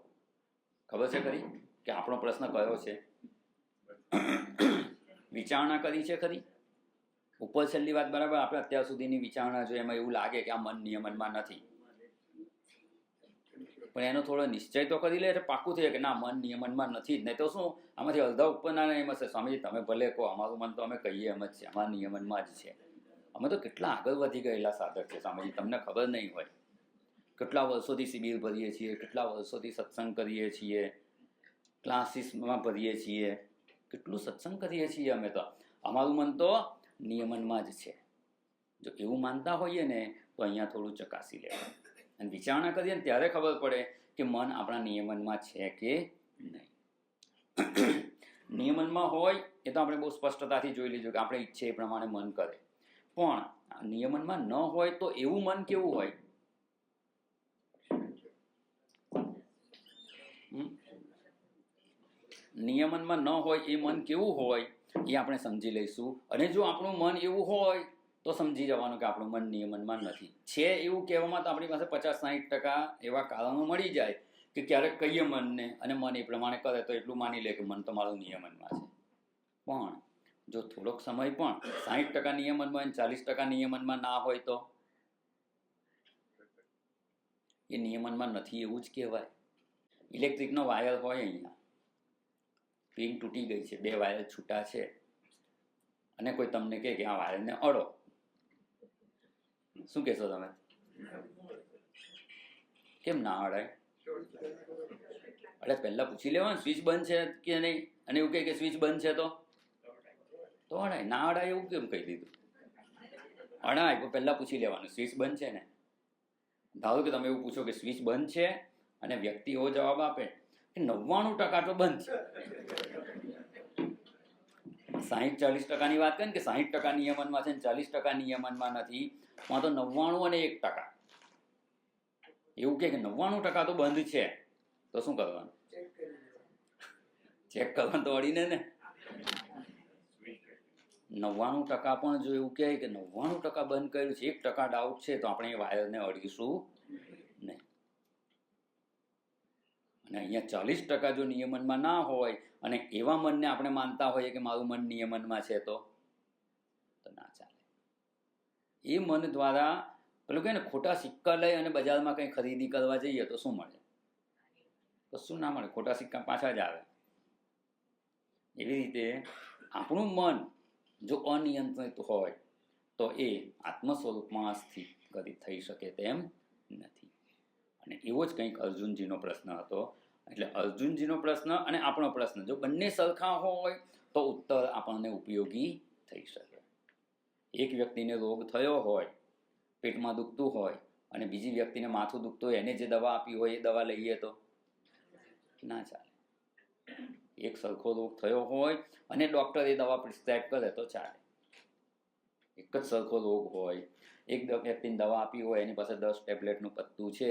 ખબર છે ખરી કે આપણો પ્રશ્ન કયો છે? વિચારણા કરી છે ખરી? ઉપર છેલ્લી વાત બરાબર, આપણે અત્યાર સુધીની વિચારણા જોઈએ એમાં એવું લાગે કે આ મન નિયમનમાં નથી, પણ એનો થોડો નિશ્ચય તો કરી લે એટલે પાકું થઈ જાય કે ના, મન નિયમનમાં નથી જ. નહીં તો શું આમાંથી અડધા ઉપરના એમ હશે, સ્વામીજી તમે ભલે કહો, અમારું મન તો અમે કહીએ એમ જ છે, અમારા નિયમનમાં જ છે. અમે તો કેટલા આગળ વધી ગયેલા સાધક છે સ્વામીજી, તમને ખબર નહીં હોય. કેટલા વર્ષોથી શિબિર ભરીએ છીએ, કેટલા વર્ષોથી સત્સંગ કરીએ છીએ, ક્લાસીસમાં ભરીએ છીએ, કેટલું સત્સંગ કરીએ છીએ અમે તો. અમારું મન તો નિયમનમાં જ છે. જો એવું માનતા હોઈએ ને તો અહીંયા થોડું ચકાસી લેવું અને વિચારણા કરીએ ને ત્યારે ખબર પડે કે મન આપણા નિયમનમાં છે કે નહીં. નિયમનમાં હોય એ તો આપણે બહુ સ્પષ્ટતાથી જોઈ લીધું કે આપણે ઈચ્છે એ પ્રમાણે મન કરે. પણ નિયમનમાં ન હોય તો એવું મન કેવું હોય? નિયમનમાં ન હોય એ મન કેવું હોય એ આપણે સમજી લઈશું. અને જો આપણું મન એવું હોય તો સમજી જવાનું કે આપણું મન નિયમનમાં નથી. છે એવું કહેવામાં તો આપણી પાસે 50-60% એવા કારણો મળી જાય કે ક્યારેક કહીએ મનને અને મન એ પ્રમાણે કરે તો એટલું માની લે કે મન તો મારું નિયમનમાં છે. પણ જો થોડોક સમય પણ 60% નિયમનમાં હોય 40% નિયમનમાં ના હોય તો એ નિયમનમાં નથી એવું જ કહેવાય. ઇલેક્ટ્રિકનો વાયર હોય, અહીંયા પિન તૂટી ગઈ છે, 2 વાયર છૂટા છે અને કોઈ તમને કહે કે આ વાયરને અડો, શું કહેશો તમે? કેમ ના અડાય? અરે પહેલા પૂછી લેવાનું સ્વિચ બંધ છે કે નહીં, અને એવું કહે કે સ્વિચ બંધ છે તો અડાય. ના અડાય એવું કેમ કહી દીધું? અડાય તો પહેલા પૂછી લેવાનું સ્વિચ બંધ છે ને. ધારો કે તમે એવું પૂછો કે સ્વિચ બંધ છે અને વ્યક્તિ એવો જવાબ આપે કે 99% તો બંધ છે. 60-40%ની વાત કરે ને કે 60% નિયમનમાં છે ને 40% નિયમનમાં નથી, માં તો 99 અને 1% એવું કે 99% તો બંધ છે, તો શું કરવાનું? ચેક કરવાનું તો અડીને ને. 99% પણ જો એવું કહે કે 99% બંધ કર્યું છે, 1% ડાઉટ છે, તો આપણે એ વાયરને અડીશું નહીં. અને અહીંયા 40% જો નિયમનમાં ના હોય અને એવા મનને આપણે માનતા હોઈએ કે મારું મન નિયમનમાં છે તો ના ચાલે. એ મન દ્વારા પેલું કહે ને ખોટા સિક્કા લઈ અને બજારમાં કંઈ ખરીદી કરવા જઈએ તો શું મળે? કશું ના મળે, ખોટા સિક્કા પાછા જ આવે. એવી રીતે આપણું મન જો અનિયંત્રિત હોય તો એ આત્મ સ્વરૂપમાં સ્થિત થઈ શકે તેમ નથી. અને એવો જ કંઈક અર્જુનજીનો પ્રશ્ન હતો. એટલે અર્જુનજીનો પ્રશ્ન અને આપણો પ્રશ્ન જો બંને સરખા હોય તો ઉત્તર આપણને ઉપયોગી થઈ શકે. એક વ્યક્તિને રોગ થયો હોય, પેટમાં દુખતું હોય, અને બીજી વ્યક્તિને માથું દુખતું હોય, એને જે દવા આપી હોય એ દવા લઈએ તો ના ચાલે. એક સરખો રોગ થયો હોય અને ડૉક્ટર એ દવા પ્રિસ્ક્રાઇબ કરે તો ચાલે. એક જ સરખો રોગ હોય, એક વ્યક્તિને દવા આપી હોય, એની પાસે 10 ટેબ્લેટનું પત્તું છે,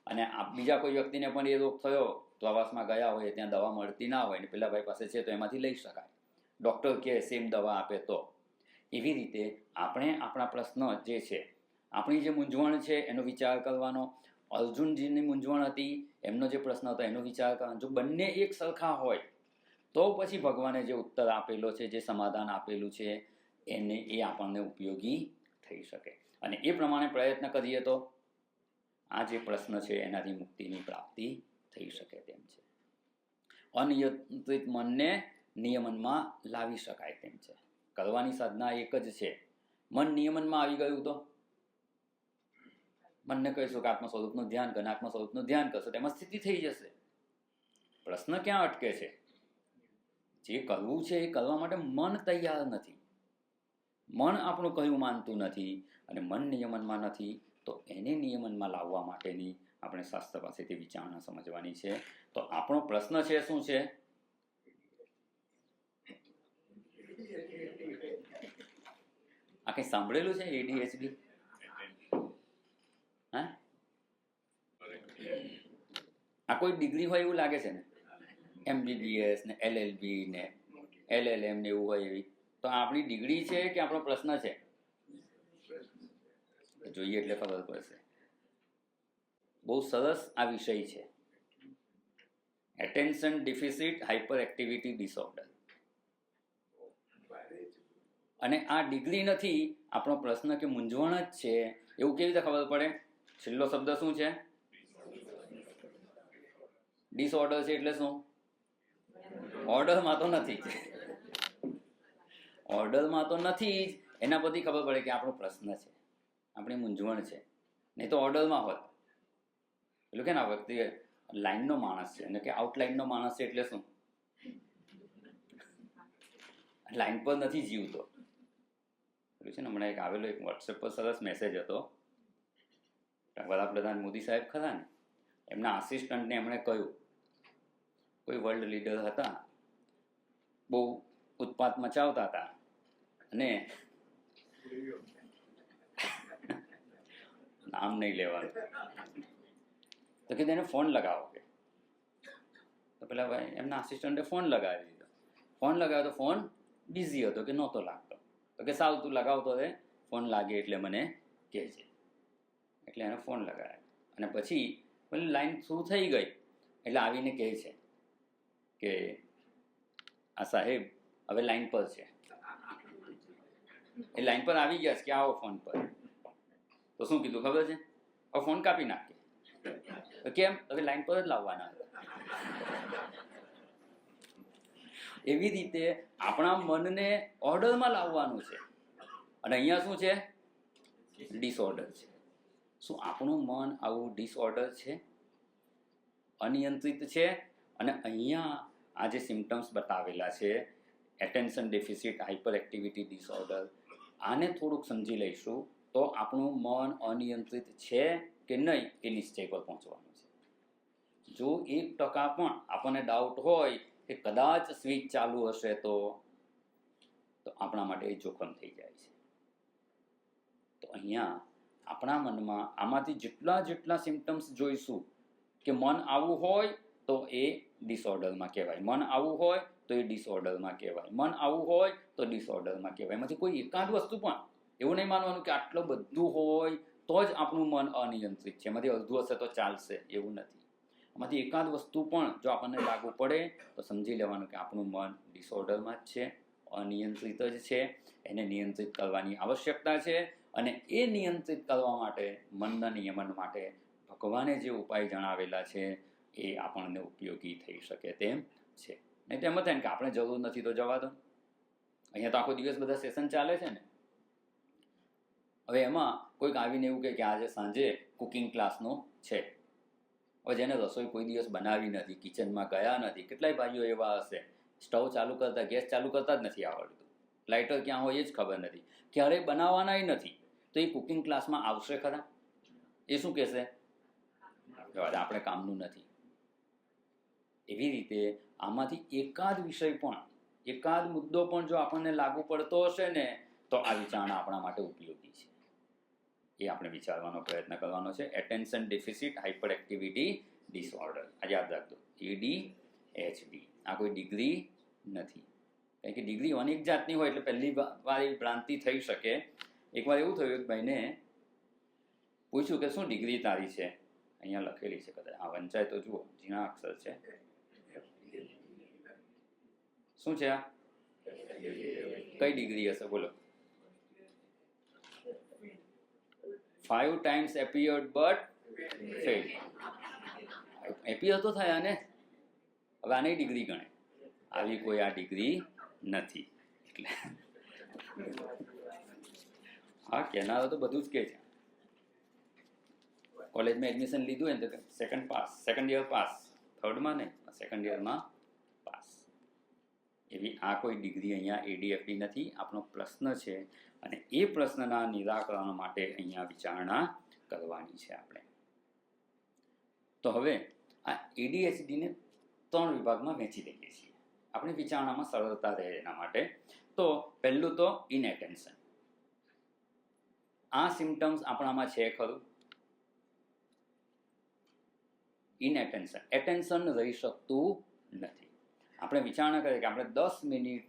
અને બીજા કોઈ વ્યક્તિને પણ એ રોગ થયો, પ્રવાસમાં ગયા હોય, ત્યાં દવા મળતી ના હોય ને પેલા ભાઈ પાસે છે તો એમાંથી લઈ શકાય, ડૉક્ટર કહે સેમ દવા આપે તો. એવી રીતે આપણે આપણા પ્રશ્ન જે છે, આપણી જે મૂંઝવણ છે એનો વિચાર કરવાનો. અર્જુનજીની મૂંઝવણ હતી, એમનો જે પ્રશ્ન હતો એનો વિચાર કરવાનો. જો બંને એક સરખા હોય તો પછી ભગવાને જે ઉત્તર આપેલો છે, જે સમાધાન આપેલું છે, એ આપણને ઉપયોગી થઈ શકે. અને એ પ્રમાણે પ્રયત્ન કરીએ તો આ જે પ્રશ્ન છે એનાથી મુક્તિની પ્રાપ્તિ થઈ શકે તેમ છે. અનિયંત્રિત મનને નિયમનમાં લાવી શકાય તેમ છે. કરવાની સાધના એક જ છે. મન નિયમનમાં આવી ગયું તો મનને કહીશું કે આત્મ સ્વરૂપનું ધ્યાન કરે, આત્મ સ્વરૂપનું ધ્યાન કરશો તેમાં સ્થિતિ થઈ જશે. પ્રશ્ન ક્યાં અટકે છે? જે કરવું છે એ કરવા માટે મન તૈયાર નથી. મન આપણું કહ્યું માનતું નથી અને મન નિયમનમાં નથી, તો એને નિયમનમાં લાવવા માટેની આપણે શાસ્ત્ર પાસેથી વિચારણા સમજવાની છે. તો આપણો પ્રશ્ન છે શું છે? આ કંઈ સાંભળેલું છે ADHD? હા, આ કોઈ ડિગ્રી હોય એવું લાગે છે ને, MBBS ને LLB ને LLM ને એવું હોય એવી. તો આપણી ડિગ્રી છે કે આપણો પ્રશ્ન છે? જોઈએ એટલે ખબર પડશે. બહુ સરસ આ વિષય છે, attention deficit hyper activity disorder. અને આ ડિગ્રી નથી, આપણો પ્રશ્ન કે મૂંઝવણ જ છે. એવું કેવી રીતે ખબર પડે? છેલ્લો શબ્દ શું છે? ડિસઓર્ડર છે એટલે શું? ઓર્ડરમાં તો નથી જ. ઓર્ડરમાં તો નથી જ. એના પરથી ખબર પડે કે આપણો પ્રશ્ન છે, આપણી મૂંઝવણ છે. નહીં તો ઓર્ડરમાં હોત. પેલું કે ના વ્યક્તિ લાઈનનો માણસ છે અને કે આઉટલાઈનનો માણસ છે એટલે શું? લાઈન પર નથી જીવતો. પેલું છે ને, હમણાં એક આવેલો એક વોટ્સએપ પર સરસ મેસેજ હતો. વડાપ્રધાન મોદી સાહેબ ખરા ને, એમના આસિસ્ટન્ટને એમણે કહ્યું, કોઈ વર્લ્ડ લીડર હતા, બહુ ઉત્પાત મચાવતા હતા અને નામ નહીં લેવાનું, તો કે તેને ફોન લગાવો. કે તો પેલા ભાઈ એમના આસિસ્ટન્ટે ફોન લગાવી દીધો. ફોન લગાવ્યો તો ફોન બિઝી હતો કે નહોતો લાગતો. તો કે સાવ તું લગાવતો રહે, ફોન લાગે એટલે મને કહેજે. એટલે એને ફોન લગાવ્યો અને પછી પેલી લાઈન થ્રુ થઈ ગઈ એટલે આવીને કહે છે કે આ સાહેબ હવે લાઈન પર છે. એ લાઈન પર આવી ગયા છે કે આવો ફોન પર. તો શું કીધું ખબર છે? હવે ફોન કાપી નાખે. તો કેમ? હવે લાઈન પર જ લાવવાના. એવી રીતે આપણા મનને ઓર્ડરમાં લાવવાનું છે. અને અહીંયા શું છે? ડિસઓર્ડર છે. શું આપણું મન આવું ડિસઓર્ડર છે, અનિયંત્રિત છે? અને અહીંયા આ જે સિમ્ટમ્સ બતાવેલા છે, attention deficit hyper activity disorder, આને થોડુંક સમજી લઈશું તો આપણું મન અનિયંત્રિત છે કે નહીં એ નિશ્ચય પર પહોંચવાનું છે. જો 1% પણ આપણને ડાઉટ હોય કે કદાચ સ્વિચ ચાલુ હશે તો આપણા માટે એ જોખમ થઈ જાય છે. તો અહીંયા આપણા મનમાં આમાંથી જેટલા સિમ્ટમ્સ જોઈશું કે મન આવું હોય તો એ ડિસઓર્ડરમાં કહેવાય, મન આવું હોય તો એ ડિસઓર્ડરમાં કહેવાય, મન આવું હોય તો ડિસઓર્ડરમાં કહેવાય. એમાંથી કોઈ એકાદ વસ્તુ પણ એવું નહીં માનવાનું કે આટલું બધું હોય તો જ આપણું મન અનિયંત્રિત છે, એમાંથી અડધું હશે તો ચાલશે, એવું નથી. આમાંથી એકાદ વસ્તુ પણ જો આપણને લાગુ પડે તો સમજી લેવાનું કે આપણું મન ડિસઓર્ડરમાં જ છે, અનિયંત્રિત જ છે. એને નિયંત્રિત કરવાની આવશ્યકતા છે અને એ નિયંત્રિત કરવા માટે, મનના નિયમન માટે ભગવાને જે ઉપાય જણાવેલા છે એ આપણને ઉપયોગી થઈ શકે તેમ છે. નહીં તો એમ થાય ને કે આપણે જરૂર નથી તો જવા દો. અહીંયા તો આખો દિવસ બધા સેશન ચાલે છે ને. હવે એમાં કોઈક આવીને એવું કહે કે આજે સાંજે કુકિંગ ક્લાસનો છે. હવે જેને રસોઈ કોઈ દિવસ બનાવી નથી, કિચનમાં ગયા નથી, કેટલાય ભાઈઓ એવા હશે, સ્ટવ ચાલુ કરતા, ગેસ ચાલુ કરતા જ નથી આવડતું, લાઇટર ક્યાં હોય એ જ ખબર નથી, ક્યારેય બનાવવાનાય નથી, તો એ કુકિંગ ક્લાસમાં આવશે ખરા? એ શું કહેશે? આપણે કામનું નથી. એવી રીતે આમાંથી એકાદ વિષય પણ, એકાદ મુદ્દો પણ જો આપણને લાગુ પડતો હશે ને તો આ વિચારણા આપણા માટે ઉપયોગી છે. એ આપણે વિચારવાનો પ્રયત્ન કરવાનો છે. Attention deficit hyper activity disorder, આ યાદ રાખજો, ADHD. આ કોઈ ડિગ્રી નથી, કારણ કે ડિગ્રી અનેક જાતની હોય એટલે પહેલી વાર એ ભ્રાંતિ થઈ શકે. એકવાર એવું થયું, એક ભાઈને પૂછ્યું કે શું ડિગ્રી તારી છે? અહીંયા લખેલી છે, કદાચ આ વંચાય તો જુઓ, ઝીણા અક્ષર છે. શું છે આ? કઈ ડિગ્રી હશે બોલો? 5 times appeared but failed. Appear તો થયા ને, હવે આની ડિગ્રી ગણે. આવી કોઈ આ ડિગ્રી નથી. એટલે હા, કેનારો તો બધું જ કે છે. કોલેજમાં એડમિશન લીધું હોય ને તો સેકન્ડ યર પાસ, થર્ડમાં નહીં, સેકન્ડ યરમાં પાસ. એવી આ કોઈ ડિગ્રી અહીંયા એડીએફડી નથી. આપણો પ્રશ્ન છે અને એ પ્રશ્નના નિરાકરણ માટે અહીંયા વિચારણા કરવાની છે આપણે. તો હવે આ એડીએચડીને 3 વિભાગમાં વહેંચી દઈએ છીએ આપણે વિચારણામાં સરળતા રહે એના માટે. તો પહેલું તો ઇનએટેન્શન. આ સિમ્ટમ્સ આપણામાં છે ખરું? ઇનએટેન્શન, એટેન્શન રહી શકતું નથી. આપણે વિચારણા કરીએ કે આપણે 10 મિનિટ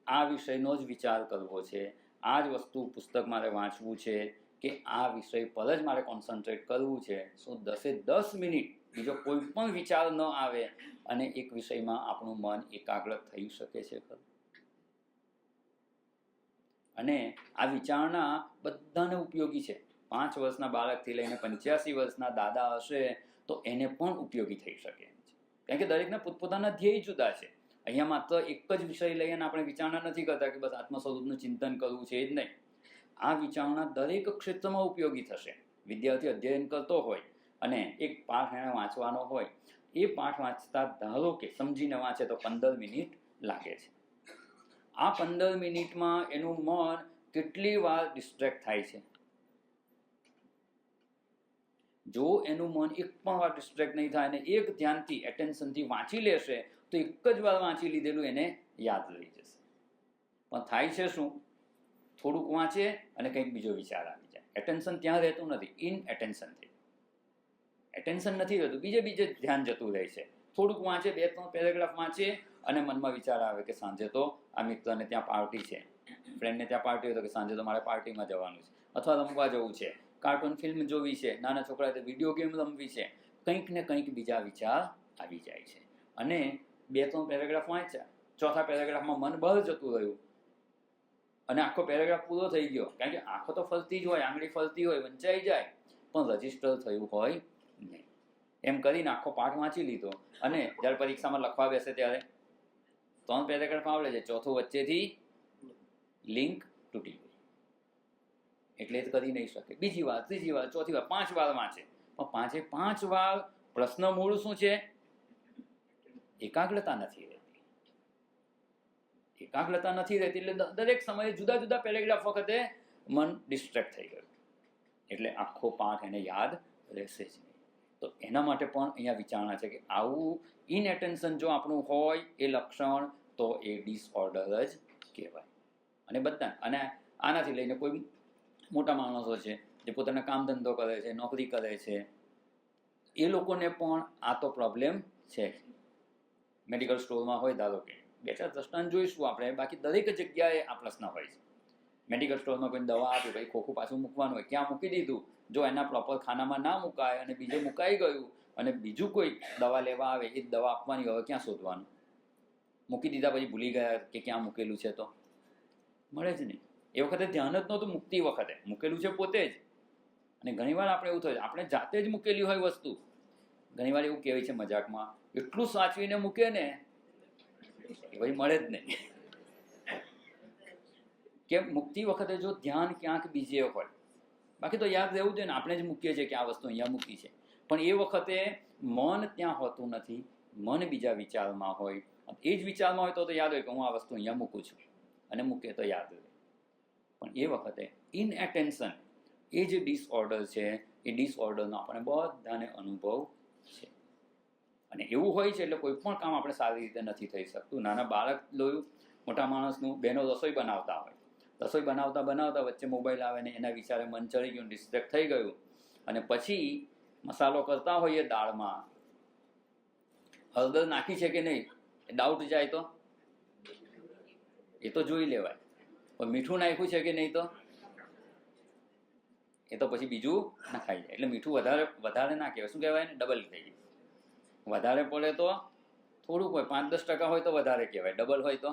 આ વિષયનો જ વિચાર કરવો છે, આ જ વસ્તુ પુસ્તક મારે વાંચવું છે કે આ વિષય પર જ મારે કોન્સન્ટ્રેટ કરવું છે. શું 10 મિનિટ બીજો કોઈ પણ વિચાર ન આવે અને એક વિષયમાં આપણું મન એકાગ્ર થઈ શકે છે ખરું? અને આ વિચારણા બધાને ઉપયોગી છે. 5 વર્ષના બાળકથી લઈને 85 વર્ષના દાદા હશે તો એને પણ ઉપયોગી થઈ શકે એમ છે. કારણ કે દરેકના પોતપોતાના ધ્યેય જુદા છે. અહીંયા માત્ર એક જ વિષય લઈને આપણે વિચારણા નથી કરતા કે બસ આત્મ સ્વરૂપનું ચિંતન કરવું છે, એ જ નહીં. આ વિચારણા દરેક ક્ષેત્રમાં ઉપયોગી થશે. વિદ્યાર્થી અધ્યયન કરતો હોય અને એક પાઠ એને વાંચવાનો હોય, એ પાઠ વાંચતા ધારો કે સમજીને વાંચે તો 15 મિનિટ લાગે છે. આ 15 મિનિટમાં એનું મન કેટલી વાર ડિસ્ટ્રેક્ટ થાય છે? જો એનું મન એક પણ વાર ડિસ્ટ્રેક્ટ નહીં થાય અને એક ધ્યાનથી એટેન્શનથી વાંચી લેશે તો એક જ વાર વાંચી લીધેલું એને યાદ રહી જશે. પણ થાય છે શું? થોડુંક વાંચે અને કંઈક બીજો વિચાર આવી જાય. એટેન્શન ત્યાં રહેતું નથી, ઇન એટેન્શન થઈ. એટેન્શન નથી રહેતું, બીજે ધ્યાન જતું રહે છે. થોડુંક વાંચે, 2-3 પેરેગ્રાફ વાંચે અને મનમાં વિચાર આવે કે સાંજે તો આ મિત્રને ત્યાં પાર્ટી છે, ફ્રેન્ડને ત્યાં પાર્ટી હોય તો કે સાંજે તો મારે પાર્ટીમાં જવાનું છે, અથવા રમવા જવું છે, કાર્ટૂન ફિલ્મ જોવી છે, નાના છોકરાએ તો વિડીયો ગેમ રમવી છે. કંઈક ને કંઈક બીજા વિચાર આવી જાય છે. અને 2-3 પેરેગ્રાફ વાંચ્યા, ચોથા પેરેગ્રાફમાં મન બહાર જતું રહ્યું અને આખો પેરેગ્રાફ પૂરો થઈ ગયો. કારણ કે આંખો તો ફરતી જ હોય, આંગળી ફરતી હોય, વંચાઈ જાય, પણ રજીસ્ટર થયું હોય નહીં. એમ કરીને આખો પાઠ વાંચી લીધો અને જ્યારે પરીક્ષામાં લખવા બેસે ત્યારે 3 પેરેગ્રાફ આવડે છે, ચોથું વચ્ચેથી લિંક તૂટી ગઈ એટલે જ કરી નહીં શકે. બીજી વાર, ત્રીજી વાર, ચોથી વાર, 5 વાર વાંચે, પણ 5 વાર પ્રશ્ન મૂળ શું છે? એકાગ્રતા નથી રહેતી. એકાગ્રતા નથી રહેતી એટલે દરેક સમયે જુદા જુદા પેરેગ્રાફ વખતે મન ડિસ્ટ્રેક્ટ થઈ ગયું એટલે આખો પાઠ એને યાદ રહેશે જ નહીં. તો એના માટે પણ અહીંયા વિચારણા છે કે આવું ઇનએટેન્શન જો આપણું હોય એ લક્ષણ, તો એ ડિસઓર્ડર જ કહેવાય. અને બધા, અને આનાથી લઈને કોઈ મોટા માણસો છે જે પોતાના કામ ધંધો કરે છે, નોકરી કરે છે, એ લોકોને પણ આ તો પ્રોબ્લેમ છે. મેડિકલ સ્ટોરમાં હોય, ધારો કે 2-4 દ્રષ્ટાંત જોઈશું આપણે, બાકી દરેક જગ્યાએ આ પ્રશ્ન હોય છે. મેડિકલ સ્ટોરમાં કોઈ દવા આપી, ભાઈ ખોખું પાછું મૂકવાનું હોય, ક્યાં મૂકી દીધું? જો એના પ્રોપર ખાનામાં ના મુકાય અને બીજે મુકાઈ ગયું અને બીજું કોઈ દવા લેવા આવે, એ દવા આપવાની, હવે ક્યાં શોધવાનું? મૂકી દીધા પછી ભૂલી ગયા કે ક્યાં મૂકેલું છે તો મળે જ નહીં. એ વખતે ધ્યાન જ નહોતું, મૂકતી વખતે મૂકેલું છે પોતે જ. અને ઘણીવાર આપણે એવું થાય, આપણે જાતે જ મૂકેલી હોય વસ્તુ. ઘણીવાર એવું કહેવાય છે મજાકમાં, એટલું સાચવીને મૂકે ને એ ભાઈ મળે જ નહીં. કેમ? મૂકતી વખતે જો ધ્યાન ક્યાંક બીજે હોય, બાકી તો યાદ રહેવું જોઈએ ને, આપણે જ મૂકીએ છીએ કે આ વસ્તુ અહીંયા મૂકી છે, પણ એ વખતે મન ત્યાં હોતું નથી, મન બીજા વિચારમાં હોય. એ જ વિચારમાં હોય તો યાદ હોય કે હું આ વસ્તુ અહીંયા મૂકું છું, અને મૂકે તો યાદ રહે. પણ એ વખતે ઇનએટેન્શન, એ જે ડિસઓર્ડર છે, એ ડિસઓર્ડરનો આપણે બધાને અનુભવ છે. અને એવું હોય છે એટલે કોઈ પણ કામ આપણે સારી રીતે નથી થઈ શકતું. નાના બાળક લોયું, મોટા માણસનું, બહેનો રસોઈ બનાવતા હોય, રસોઈ બનાવતા બનાવતા વચ્ચે મોબાઈલ આવે ને એના વિચારે મન ચડી ગયું, ડિસ્ટ્રેક્ટ થઈ ગયું, અને પછી મસાલો કરતા હોઈએ દાળમાં, હળદર નાખી છે કે નહીં એ ડાઉટ જાય તો એ તો જોઈ લેવાય, પણ મીઠું નાખ્યું છે કે નહીં તો એ તો પછી બીજું નખાઈ જાય. એટલે મીઠું વધારે ના કહેવાય, શું કહેવાય ને? ડબલ થઈ જાય. વધારે પડે તો થોડુંક હોય, 5-10% હોય તો વધારે કહેવાય, ડબલ હોય તો.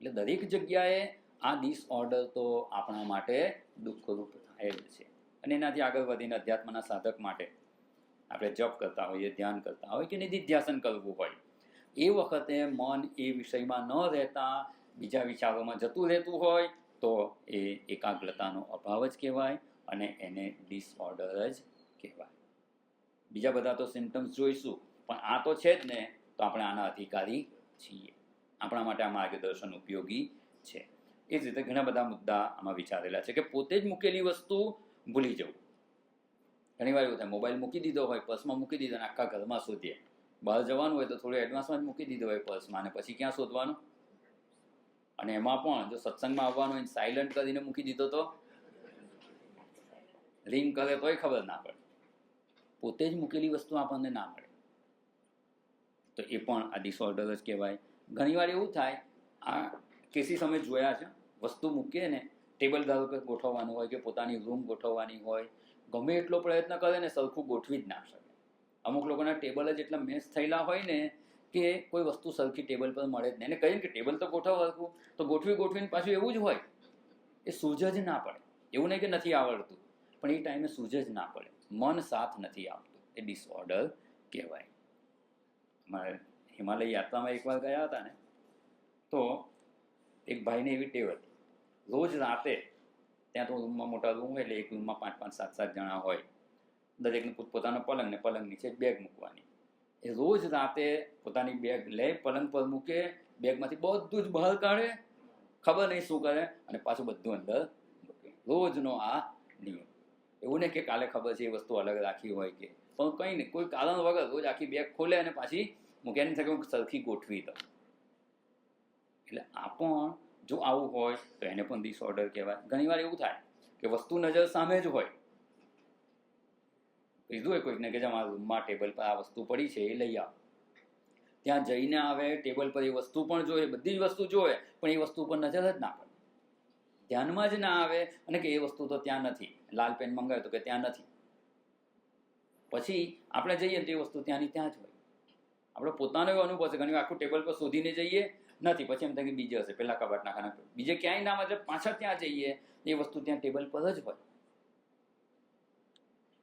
એટલે દરેક જગ્યાએ આ ડિસઓર્ડર તો આપણા માટે દુઃખરૂપ થાય જ છે. અને એનાથી આગળ વધીને અધ્યાત્મના સાધક માટે આપણે જપ કરતા હોઈએ, ધ્યાન કરતા હોય કે નિધિધ્યાસન કરવું હોય, એ વખતે મન એ વિષયમાં ન રહેતા બીજા વિચારોમાં જતું રહેતું હોય તો એ એકાગ્રતાનો અભાવ જ કહેવાય અને એને ડિસઓર્ડર જ કહેવાય. બીજા બધા તો સિમ્ટમ્સ જોઈશું, પણ આ તો છે જ ને, તો આપણે આના અધિકારી છીએ. આપણા માટે આ માર્ગદર્શન ઉપયોગી છે. એ જ રીતે ઘણા બધા મુદ્દા આમાં વિચારેલા છે કે પોતે જ મૂકેલી વસ્તુ ભૂલી જવું. ઘણી વાર એવું થાય, મોબાઈલ મૂકી દીધો હોય, પર્સમાં મૂકી દીધો અને આખા ઘરમાં શોધીએ. બહાર જવાનું હોય તો થોડું એડવાન્સમાં જ મૂકી દીધો હોય પર્સમાં, અને પછી ક્યાં શોધવાનું? અને એમાં પણ જો સત્સંગમાં આવવાનું હોય સાયલન્ટ કરીને મૂકી દીધો તો રિંગ કરે તોય ખબર ના પડે. પોતે જ મૂકેલી વસ્તુ આપણને ના મળે તો એ પણ આ ડિસઓર્ડર જ કહેવાય. ઘણીવાર એવું થાય, આ કેસીસ અમે જોયા છે, વસ્તુ મૂકીએ ને, ટેબલ ધારો કે ગોઠવવાનું હોય કે પોતાની રૂમ ગોઠવવાની હોય, ગમે એટલો પ્રયત્ન કરે ને સરખું ગોઠવી જ ના શકે. અમુક લોકોના ટેબલ જ એટલા મેસ થયેલા હોય ને કે કોઈ વસ્તુ સરખી ટેબલ પર મળે જ નહીં. એને કહીએ કે ટેબલ તો ગોઠવ સરખું, તો ગોઠવીને પાછું એવું જ હોય, એ સૂઝ જ ના પડે. એવું નહીં કે નથી આવડતું, પણ એ ટાઈમે સૂઝ જ ના પડે, મન સાથ નથી આવતું, એ ડિસઓર્ડર કહેવાય. મારે હિમાલય યાત્રામાં એકવાર ગયા હતા ને, તો એક ભાઈને એવી ટેવ હતી, રોજ રાતે ત્યાં તો રૂમમાં મોટા રૂમ હોય એટલે એક રૂમમાં 5-5, 7-7 જણા હોય, દરેકને પોતાનો પલંગ ને પલંગ નીચે બેગ મૂકવાની. એ રોજ રાતે પોતાની બેગ લે, પલંગ પર મૂકે, બેગમાંથી બધું જ બહાર કાઢે, ખબર નહીં શું કરે, અને પાછું બધું અંદર મૂકે. રોજનો આ નિયમ. એવું નહીં કે કાલે ખબર છે એ વસ્તુ અલગ રાખી હોય કે, પણ કંઈ નહીં, કોઈ કારણ વગર રોજ આખી બેગ ખોલે અને પાછી મૂકે, એની સાથે હું સરખી ગોઠવી દઉં. એટલે આ પણ જો આવું હોય તો એને પણ ડિસઓર્ડર કહેવાય. ઘણીવાર એવું થાય કે વસ્તુ નજર સામે જ હોય, કીધું હોય કોઈકને કે મારા રૂમમાં ટેબલ પર આ વસ્તુ પડી છે એ લઈ આવ. ત્યાં જઈને આવે, ટેબલ પર એ વસ્તુ પણ જોવે, બધી જ વસ્તુ જોવે, પણ એ વસ્તુ પર નજર જ ના પડે, ધ્યાનમાં જ ના આવે, અને કે એ વસ્તુ તો ત્યાં નથી. લાલ પેન મંગાવ્યું તો કે ત્યાં નથી. પછી આપણે જઈએ તો એ વસ્તુ ત્યાંની ત્યાં જ હોય. આપણે પોતાનો એવો અનુભવ છે, ઘણી વાર આખું ટેબલ પર શોધીને જઈએ, નથી, પછી એમ થાય કે બીજે હશે, પેલા કબાટના ખાના બીજે ક્યાંય ના, મતલબ પાછા ત્યાં જઈએ, એ વસ્તુ ત્યાં ટેબલ પર જ હોય.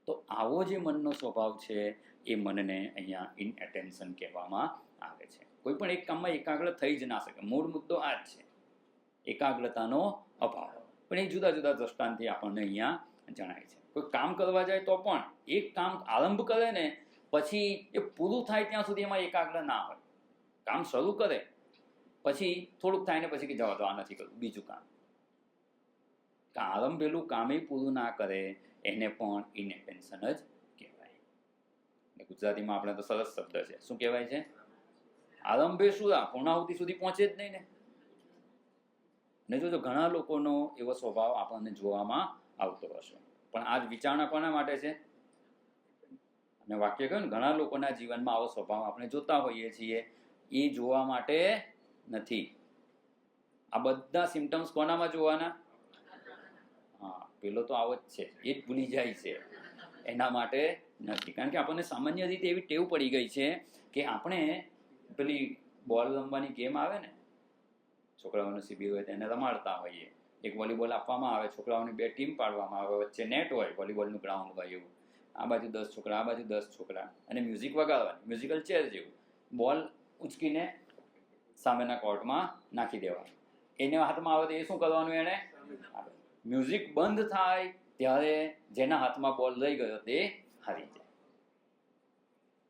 તો આવો જે મનનો સ્વભાવ છે એ મનને અહીંયા ઇનએટેન્શન કહેવામાં આવે છે. કોઈ પણ એક કામમાં એકાગ્ર થઈ જ ના શકે. મૂળ મુદ્દો આ જ છે, એકાગ્રતાનો અભાવ. પણ એ જુદા જુદા દ્રષ્ટાંતથી આપણને અહીંયા જણાય છે. કોઈ કામ કરવા જાય તો પણ એક કામ આરંભ કરે ને પછી એ પૂરું થાય ત્યાં સુધી એમાં એકાગ્ર ના હોય. કામ શરૂ કરે પછી થોડુંક થાય ને પછી કે જવા દો, આ નથી કરવું, બીજું કામ. આરંભેલું કામે પૂરું ના કરે એને પણ ઇનએટેન્શન જ કહેવાય. ગુજરાતીમાં આપણે તો સરસ શબ્દ છે, શું કહેવાય છે? આરંભે શું, પૂર્ણાહુતિ સુધી પહોંચે જ નહીં ને. ને જો ઘણા લોકોનો એવો સ્વભાવ આપણને જોવામાં આવતો હશે, પણ આ જ વિચારણા કોના માટે છે? અને વાક્ય કહ્યું ને, ઘણા લોકોના જીવનમાં આવો સ્વભાવ આપણે જોતા હોઈએ છીએ, એ જોવા માટે નથી. આ બધા સિમ્ટમ્સ કોનામાં જોવાના? હા, પેલો તો આવો જ છે, એ જ ભૂલી જાય છે, એના માટે નથી. કારણ કે આપણને સામાન્ય રીતે એવી ટેવ પડી ગઈ છે કે આપણે પેલી બોલ રમવાની ગેમ આવે ને, છોકરાઓનું શિબિર હોય તેને રમાડતા હોઈએ, એક વોલીબોલ આપવામાં આવે, છોકરાઓની 2 ટીમ પાડવામાં આવે, વચ્ચે નેટ હોય, વોલીબોલનું ગ્રાઉન્ડ હોય એવું, આ બાજુ 10 છોકરા, આ બાજુ 10 છોકરા, અને મ્યુઝિક વગાડવાની, મ્યુઝિકલ ચેર જેવું. બોલ ઉચકીને સામેના કોર્ટમાં નાખી દેવાનું. એને હાથમાં આવે તો એ શું કરવાનું? એને મ્યુઝિક બંધ થાય ત્યારે જેના હાથમાં બોલ રહી ગયો તે હારી જાય.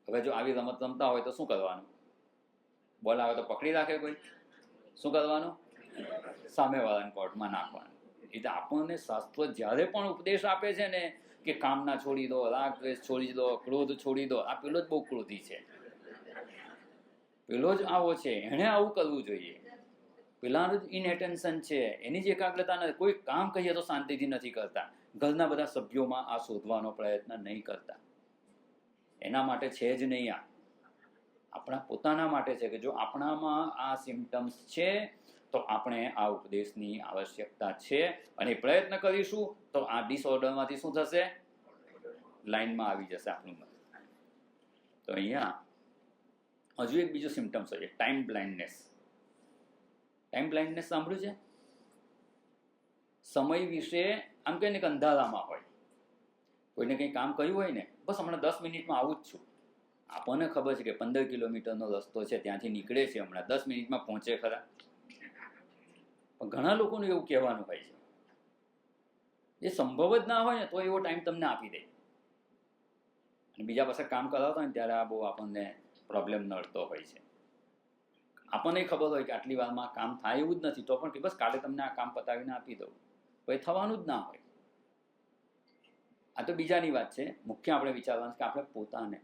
હવે જો આવી રમત રમતા હોય તો શું કરવાનું? બોલ આવે તો પકડી રાખે કોઈ? શું કરવાનું? સામેવાળાના કોર્ટમાં નાખવાનું. એટલે આપણને શાસ્ત્ર જ્યારે પણ ઉપદેશ આપે છે ને કે કામના છોડી દો, રાગ દ્વેષ છોડી દો, ક્રોધ છોડી દો, આ પેલો જ બહુ ક્રોધી છે, પેલો જ આવો છે, એણે આવું કરવું જોઈએ, પેલાનું જ ઇનએટેન્શન છે, એની જ એકાગ્રતા નથી. કોઈ કામ કહીએ તો શાંતિથી નથી કરતા, ઘરના બધા સભ્યોમાં આ શોધવાનો પ્રયત્ન નહીં કરતા. એના માટે છે જ નહીં. આ આપણા પોતાના માટે છે કે જો આપણામાં આ સિમ્ટમ્સ છે તો આપણે આ ઉપદેશની આવશ્યકતા છે, અને પ્રયત્ન કરીશું તો આ ડિસઓર્ડરમાંથી શું થશે? લાઈનમાં આવી જશે આપણું મન. તો અહીંયા હજુ એક બીજો સિમ્ટમ્સ હોય છે, ટાઈમ બ્લાઇન્ડનેસ. ટાઈમ બ્લાઇન્ડનેસ સાંભળ્યું છે? સમય વિશે આમ કહે ને કે અંધારામાં હોય. કોઈને કંઈ કામ કર્યું હોય ને, બસ હમણાં 10 મિનિટમાં આવું જ છું. આપણને ખબર છે કે 15 કિલોમીટરનો રસ્તો છે, ત્યાંથી નીકળે છે, હમણાં 10 મિનિટમાં પહોંચે ખરા. પણ ઘણા લોકોનું એવું કહેવાનું હોય છે, એ સંભવ જ ના હોય ને તો એવો ટાઈમ તમને આપી દે, અને બીજા પાસે કામ કરાવતા હોય ને ત્યારે આ બહુ આપણને પ્રોબ્લેમ નડતો હોય છે. આપણને ખબર હોય કે આટલી વારમાં કામ થાય એવું જ નથી, તો પણ કે બસ કાલે તમને આ કામ પતાવીને આપી દઉં, તો એ થવાનું જ ના હોય. આ તો બીજાની વાત છે. મુખ્ય આપણે વિચારવાનું છે કે આપણે પોતાને,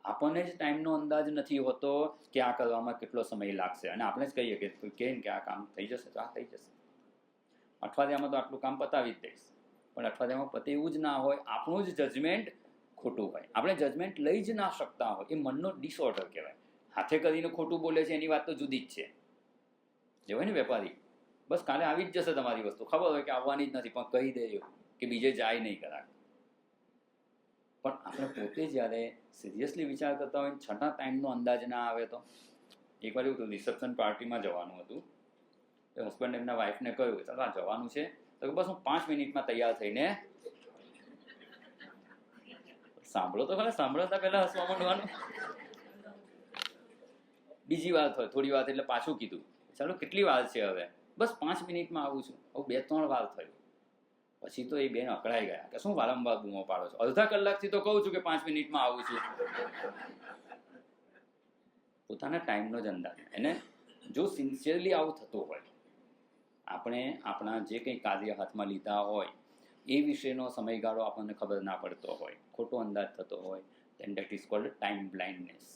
આપણને જ ટાઈમનો અંદાજ નથી હોતો કે આ કરવામાં કેટલો સમય લાગશે, અને આપણે જ કહીએ કે આ કામ થઈ જશે તો આ થઈ જશે, અઠવાડિયામાં તો આટલું કામ પતાવી જ દઈશ. પણ અઠવાડિયામાં પતે એવું જ ના હોય, આપણું જ જજમેન્ટ ખોટું હોય, આપણે જજમેન્ટ લઈ જ ના શકતા હોય, એ મનનો ડિસઓર્ડર કહેવાય. હાથે કરીને ખોટું બોલે છે એની વાત તો જુદી જ છે. જે હોય ને વેપારી, બસ કાલે આવી જ જશે તમારી વસ્તુ, ખબર હોય કે આવવાની જ નથી, પણ કહી દે કે બીજે જાય નહીં કરાય. પણ આપણે પોતે જ્યારે સિરિયસલી વિચાર કરતા હોય છતાં ટાઈમનો અંદાજ ના આવે તો. એકવાર એવું હતું, રિસેપ્શન પાર્ટીમાં જવાનું હતું, તો હસબન્ડ એમના વાઈફને કહ્યું ચાલો આ જવાનું છે, તો બસ હું 5 મિનિટમાં તૈયાર થઈને. સાંભળો તો ખરા, સાંભળતા પહેલા હસવા માંડવાનું. બીજી વાર થાય, થોડી વાર એટલે પાછું કીધું ચાલો કેટલી વાર છે હવે, બસ 5 મિનિટમાં આવું છું. હવે 2-3 વાર થયું, પછી તો એ બેન અકળાઈ ગયા કે શું વારંવાર બૂમો પાડો છો, અડધા કલાકથી તો કહું છું કે 5 મિનિટમાં આવું છું. પોતાના ટાઈમનો જ અંદાજ. એને જો સિન્સિયરલી આવું થતું હોય, આપણે આપણા જે કંઈ કાર્ય હાથમાં લીધા હોય એ વિશેનો સમયગાળો આપણને ખબર ના પડતો હોય, ખોટો અંદાજ થતો હોય, then that is called time blindness.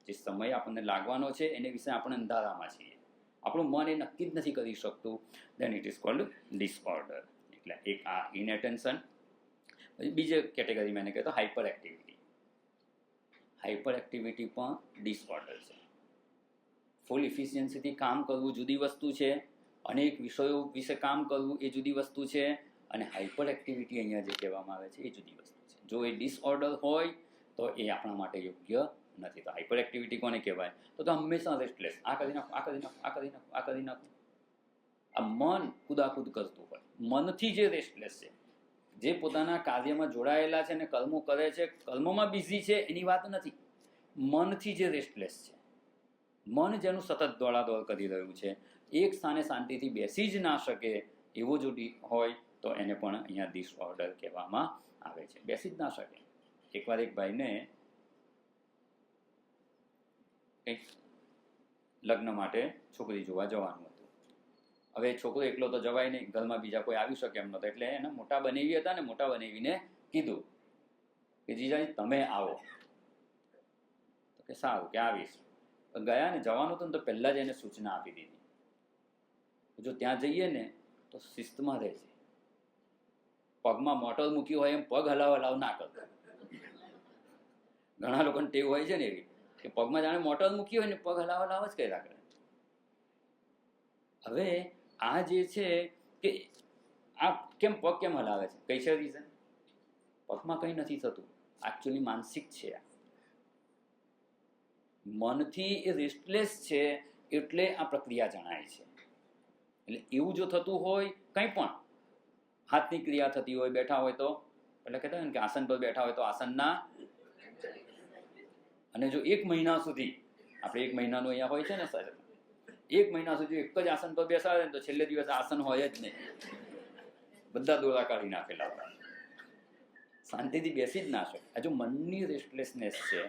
જે સમય આપણને લાગવાનો છે એને વિશે આપણે અંધારામાં છીએ, આપણું મન એ નક્કી જ નથી કરી શકતું, then it is called disorder. એટલે એક આ ઇનએટેન્શન. બીજી કેટેગરીમાં એને કહેતો હાઇપર એક્ટિવિટી. હાઇપર એક્ટિવિટી પણ ડિસઓર્ડર છે. ફૂલ ઇફિશિયન્સીથી કામ કરવું જુદી વસ્તુ છે, અનેક વિષયો વિશે કામ કરવું એ જુદી વસ્તુ છે, અને હાઇપર એક્ટિવિટી અહીંયા જે કહેવામાં આવે છે એ જુદી વસ્તુ છે. જો એ ડિસઓર્ડર હોય તો એ આપણા માટે યોગ્ય નથી. તો હાઇપર એક્ટિવિટી કોને કહેવાય? તો હંમેશા રેસ્ટલેસ, આ કરી નાખો, આ કરી નાખો, આ કરી નાખો, આ કરી નાખો. આ મન કુદાકુદ કરતું હોય, મનથી જે રેસ્ટલેસ છે, જે પોતાના કાર્યમાં જોડાયેલા છે અને કર્મો કરે છે, કર્મોમાં બિઝી છે એની વાત નથી, મનથી જે રેસ્ટલેસ છે, મન જેનું સતત દોડાદોડ કરી રહ્યું છે, એક સ્થાને શાંતિથી બેસી જ ના શકે એવો જો હોય તો એને પણ અહીંયા ડિસઓર્ડર કહેવામાં આવે છે. બેસી જ ના શકે. એકવાર એક ભાઈને કંઈક લગ્ન માટે છોકરી જોવા જવાનું હતું. હવે છોકરો એકલો તો જવાય નહીં, ઘરમાં બીજા કોઈ આવી શકે એમ નહોતો, એટલે એને મોટા બનેવી હતા ને મોટા બનેવીને કીધું કે જીજાજી તમે આવો. તો કે સારું કે આવીશ. ગયા ને જવાનું હતું ને તો પહેલાં જ એને સૂચના આપી દીધી, જો ત્યાં જઈએ ને તો શિસ્તમાં રહેશે, પગમાં મોટર મૂકી હોય એમ પગ હલાવ ના કરતો. ઘણા લોકોને ટેવ હોય છે ને એવી કે પગમાં જાણે મોટર મૂકી હોય ને પગ હલાવ જ કર્યા કરે. હવે આ જે છે કે આ કેમ પગ કેમ હલાવે છે, કઈ છે રીઝન? પગમાં કંઈ નથી થતું, એકચ્યુઅલી માનસિક છે. મનથી એ રેસ્ટલેસ છે એટલે આ પ્રક્રિયા જણાય છે. એટલે એવું જો થતું હોય, કંઈ પણ હાથની ક્રિયા થતી હોય, બેઠા હોય તો એટલે કહેતા હોય ને કે આસન પર બેઠા હોય તો આસનના, અને જો 1 મહિના સુધી આપણે 1 મહિનાનું અહીંયા હોય છે ને સર, 1 મહિના સુધી એક જ આસન પર બેસાડે ને તો છેલ્લે દિવસ આસન હોય જ નહીં, બધા દોરા કાઢી નાખેલા હોય, શાંતિથી બેસી જ ના શકે. આ જો મનની રેસ્ટલેસનેસ છે,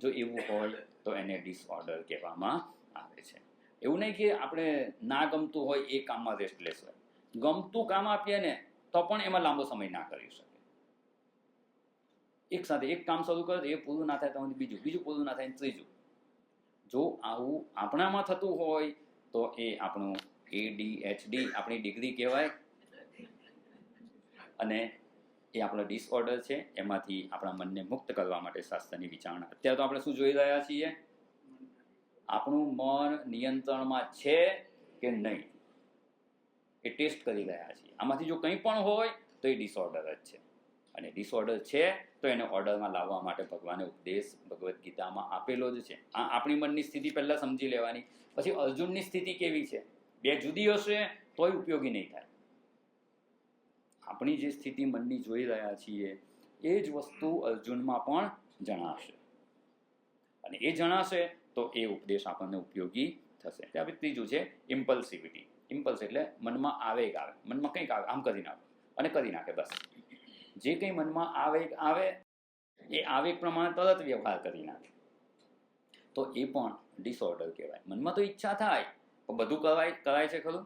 જો એવું હોય તો એને ડિસઓર્ડર કહેવામાં આવે છે. એવું નહીં કે આપણે ના ગમતું હોય એ કામમાં રેસ્ટલેસ હોય, ગમતું કામ આપીએ ને તો પણ એમાં લાંબો સમય ના કરી શકે. એક સાથે એક કામ શરૂ કરે એ પૂરું ના થાય તો બીજું પૂરું ના થાય ત્રીજું. જો આવું આપણામાં થતું હોય તો એ આપણું ADHD આપણી ડિગ્રી કહેવાય, અને એ આપણો ડિસઓર્ડર છે. એમાંથી આપણા મનને મુક્ત કરવા માટે શાસ્ત્રની વિચારણા. અત્યારે તો આપણે શું જોઈ રહ્યા છીએ? આપણું મન નિયંત્રણમાં છે કે નહીં એ ટેસ્ટ કરી રહ્યા છીએ. આમાંથી જો કંઈ પણ હોય તો એ ડિસઓર્ડર જ છે. અને ડિસઓર્ડર છે તો એને ઓર્ડરમાં લાવવા માટે ભગવાને ઉપદેશ ભગવદ્ ગીતામાં આપેલો જ છે. આ આપણી મનની સ્થિતિ પહેલાં સમજી લેવાની. પછી અર્જુનની સ્થિતિ કેવી છે, બે જુદી હશે તોય ઉપયોગી નહીં થાય. આપણી જે સ્થિતિ મનની જોઈ રહ્યા છીએ એ જ વસ્તુ અર્જુનમાં પણ જણાશે, અને એ જણાશે તો એ ઉપદેશ આપણને ઉપયોગી થશે. ત્યાં ત્રીજું છે ઇમ્પલ્સિવિટી. ઇમ્પલ્સ એટલે મનમાં આવેગ આવે, મનમાં કંઈક આવે, આમ કરી નાખો અને કરી નાખે. બસ જે કંઈ મનમાં આવેગ આવે એ આવેગ પ્રમાણે તરત વ્યવહાર કરી નાખે, તો એ પણ ડિસઓર્ડર કહેવાય. મનમાં તો ઈચ્છા થાય પણ બધું કરાય છે ખરું?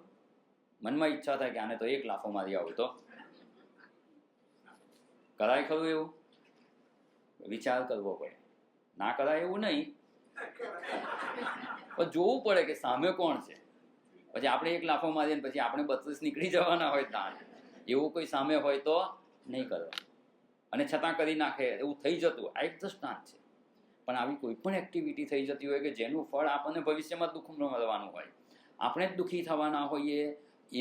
મનમાં ઈચ્છા થાય કે આને તો એક લાફો મારી આવું તો કરાય ખરું? એવું વિચાર કરવો પડે. ના કરાય એવું નહીં, પણ જોવું પડે કે સામે કોણ છે. પછી આપણે એક લાફો મારીએ પછી આપણે 32 નીકળી જવાના હોય તાણ, એવું કોઈ સામે હોય તો નહીં કરવા, અને છતાં કરી નાખે એવું થઈ જતું. આ એક દ્રષ્ટાંત છે. પણ આવી કોઈ પણ એક્ટિવિટી થઈ જતી હોય કે જેનું ફળ આપણને ભવિષ્યમાં દુઃખ મળવાનું હોય, આપણે જ દુઃખી થવાના હોઈએ,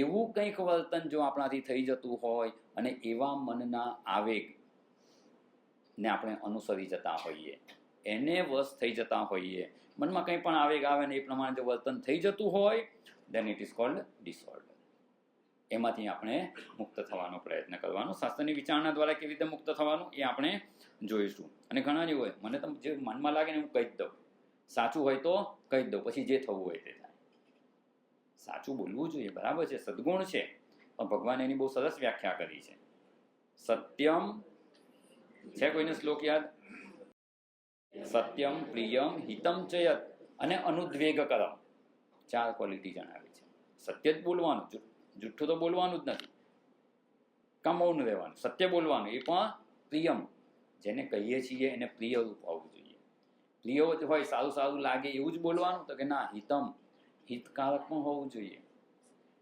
એવું કંઈક વર્તન જો આપણાથી થઈ જતું હોય અને એવા મનના આવેગને આપણે અનુસરી જતા હોઈએ, એને વશ થઈ જતા હોઈએ, મનમાં કંઈ પણ આવેગ આવે ને એ પ્રમાણે જો વર્તન થઈ જતું હોય, then it is called disorder. એમાંથી આપણે મુક્ત થવાનો પ્રયત્ન કરવાનો. શાસ્ત્રની વિચારણા દ્વારા કેવી રીતે મુક્ત થવાનું એ આપણે જોઈશું. અને ઘણા જેવું હોય, મને તો જે મનમાં લાગે ને હું કહી જ દઉં, સાચું હોય તો કહી જ દઉં, પછી જે થવું હોય તે થાય. સાચું બોલવું જોઈએ, બરાબર છે, સદગુણ છે, પણ ભગવાને એની બહુ સરસ વ્યાખ્યા કરી છે. સત્યમ છે, કોઈને શ્લોક યાદ? સત્યમ, પ્રિયમ, હિતમ ચયત અને અનુદ્વેગકરમ. 4 ક્વોલિટી જણાવી છે. સત્ય જ બોલવાનું, જુઠ્ઠું તો બોલવાનું જ નથી, કાં મૌન રહેવાનું. સત્ય બોલવાનું, એ પણ પ્રિયમ, જેને કહીએ છીએ એને પ્રિય રૂપ હોવું જોઈએ. પ્રિય જ હોય, સારું સારું લાગે એવું જ બોલવાનું, તો કે ના, હિતમ, હિતકારક પણ હોવું જોઈએ.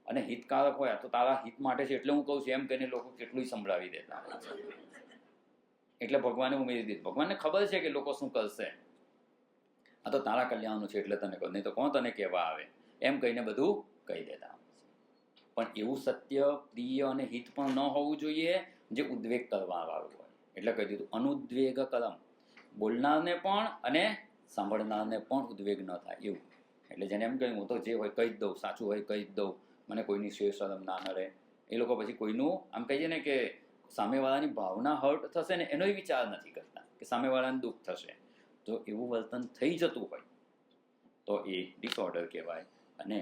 અને હિતકારક હોય તો તારા હિત માટે છે એટલે હું કહું છું એમ કહીને લોકો કેટલું સંભળાવી દેતા હોય છે. એટલે ભગવાને ઉમેરી દીધું. ભગવાનને ખબર છે કે લોકો શું કરશે, આ તો તારા કલ્યાણનું છે એટલે તને કહું, નહીં તો કોણ તને કહેવા આવે, એમ કહીને બધું કહી દેતા હોય છે. પણ એવું સત્ય, પ્રિય અને હિત પણ ન હોવું જોઈએ જે ઉદ્વેગ કરવા વાળું હોય. એટલે કહી દીધું અનુદ્વેગ કરમ, બોલનારને પણ અને સાંભળનારને પણ ઉદ્વેગ ન થાય એવું. એટલે જેને એમ કહ્યું હું તો જે હોય કહી જ દઉં, સાચું હોય કહી જ દઉં, મને કોઈની શરમ ના નડે. એ લોકો પછી કોઈનું આમ કહીએ ને કે સામેવાળાની ભાવના હર્ટ થશે ને એનો વિચાર નથી કરતા કે સામેવાળાને દુઃખ થશે. જો એવું વર્તન થઈ જતું હોય તો એ ડિસઓર્ડર કહેવાય. અને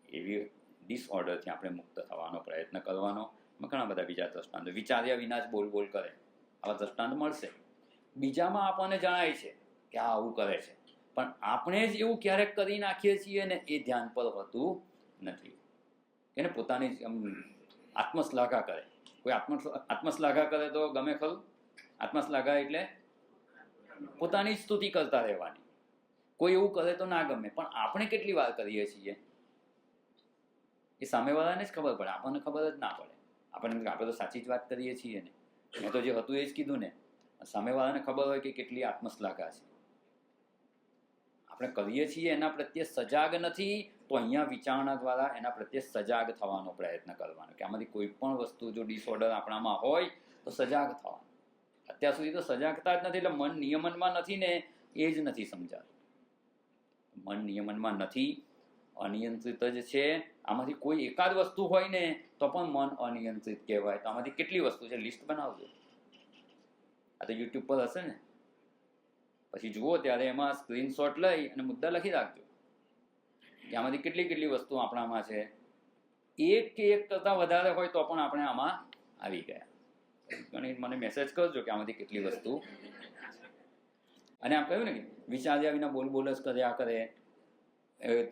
એવી ડિસઓર્ડરથી આપણે મુક્ત થવાનો પ્રયત્ન કરવાનો. ઘણા બધા બીજા દ્રષ્ટાંતો, વિચાર્યા વિના જ બોલ બોલ કરે, આવા દ્રષ્ટાંત મળશે. બીજામાં આપણને જણાય છે કે આ આવું કરે છે, પણ આપણે જ એવું ક્યારેક કરી નાખીએ છીએ ને એ ધ્યાન પર હોતું નથી. એને પોતાની આત્મશ્લાઘા કરે. કોઈ આત્મશ્લાઘા કરે તો ગમે ખરું? આત્મશ્લાઘા એટલે પોતાની સ્તુતિ કરતા રહેવાની. કોઈ એવું કરે તો ના ગમે, પણ આપણે કેટલી વાર કરીએ છીએ એ સામેવાળાને જ ખબર પડે, આપણને ખબર જ ના પડે. આપણે તો સાચી જ વાત કરીએ છીએ ને, મેં તો જે હતું એ જ કીધું ને. સામેવાળાને ખબર હોય કે કેટલી આત્મશ્લાઘા છે. આપણે કરીએ છીએ એના પ્રત્યે સજાગ નથી, તો અહીંયા વિચારણા દ્વારા એના પ્રત્યે સજાગ થવાનો પ્રયત્ન કરવાનો કે આમાંથી કોઈ પણ વસ્તુ જો ડિસઓર્ડર આપણામાં હોય તો સજાગ થવાનું. અત્યાર સુધી તો સજાગતા જ નથી, એટલે મન નિયમનમાં નથી ને એ જ નથી સમજાતું. મન નિયમનમાં નથી, અનિયંત્રિત જ છે. આમાંથી કોઈ એકાદ વસ્તુ હોય ને તો પણ મન અનિયંત્રિત કહેવાય. તો આમાંથી કેટલી વસ્તુ છે લિસ્ટ બનાવજો. આ તો યુટ્યુબ પર હશે ને, પછી જુઓ ત્યારે એમાં સ્ક્રીનશોટ લઈ અને મુદ્દા લખી રાખજો કે આમાંથી કેટલી કેટલી વસ્તુ આપણામાં છે. એક કે એક કરતાં વધારે હોય તો પણ આપણે આમાં આવી ગયા. મને મેસેજ કરજો કે આમાંથી કેટલી વસ્તુ. અને આમ કહ્યું ને કે વિચાર્યા વિના બોલ બોલ જ કર્યા કરે,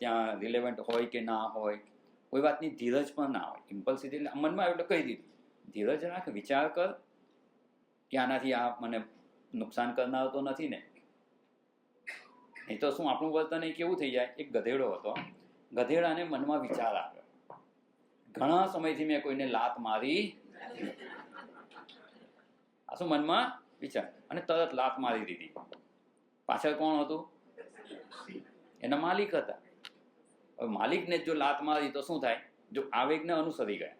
ત્યાં રિલેવન્ટ હોય કે ના હોય, કોઈ વાતની ધીરજ પણ ના હોય. ઇમ્પલ્સિવ એટલે મનમાં આવ્યું એટલે કહી દીધું. ધીરજ રાખ, વિચાર કર કે આનાથી આ મને નુકસાન કરનાર તો નથી ને. નહીં તો શું આપણું વર્તન એ કેવું થઈ જાય? એક ગધેડો હતો, ગધેડાને મનમાં વિચાર આવ્યો, ઘણા સમયથી મેં કોઈને લાત મારી. આ શું મનમાં વિચાર, અને તરત લાત મારી દીધી. પાછળ કોણ હતું? એના માલિક હતા. હવે માલિકને જો લાત મારી તો શું થાય? જો આવેગને અનુસરી ગયા,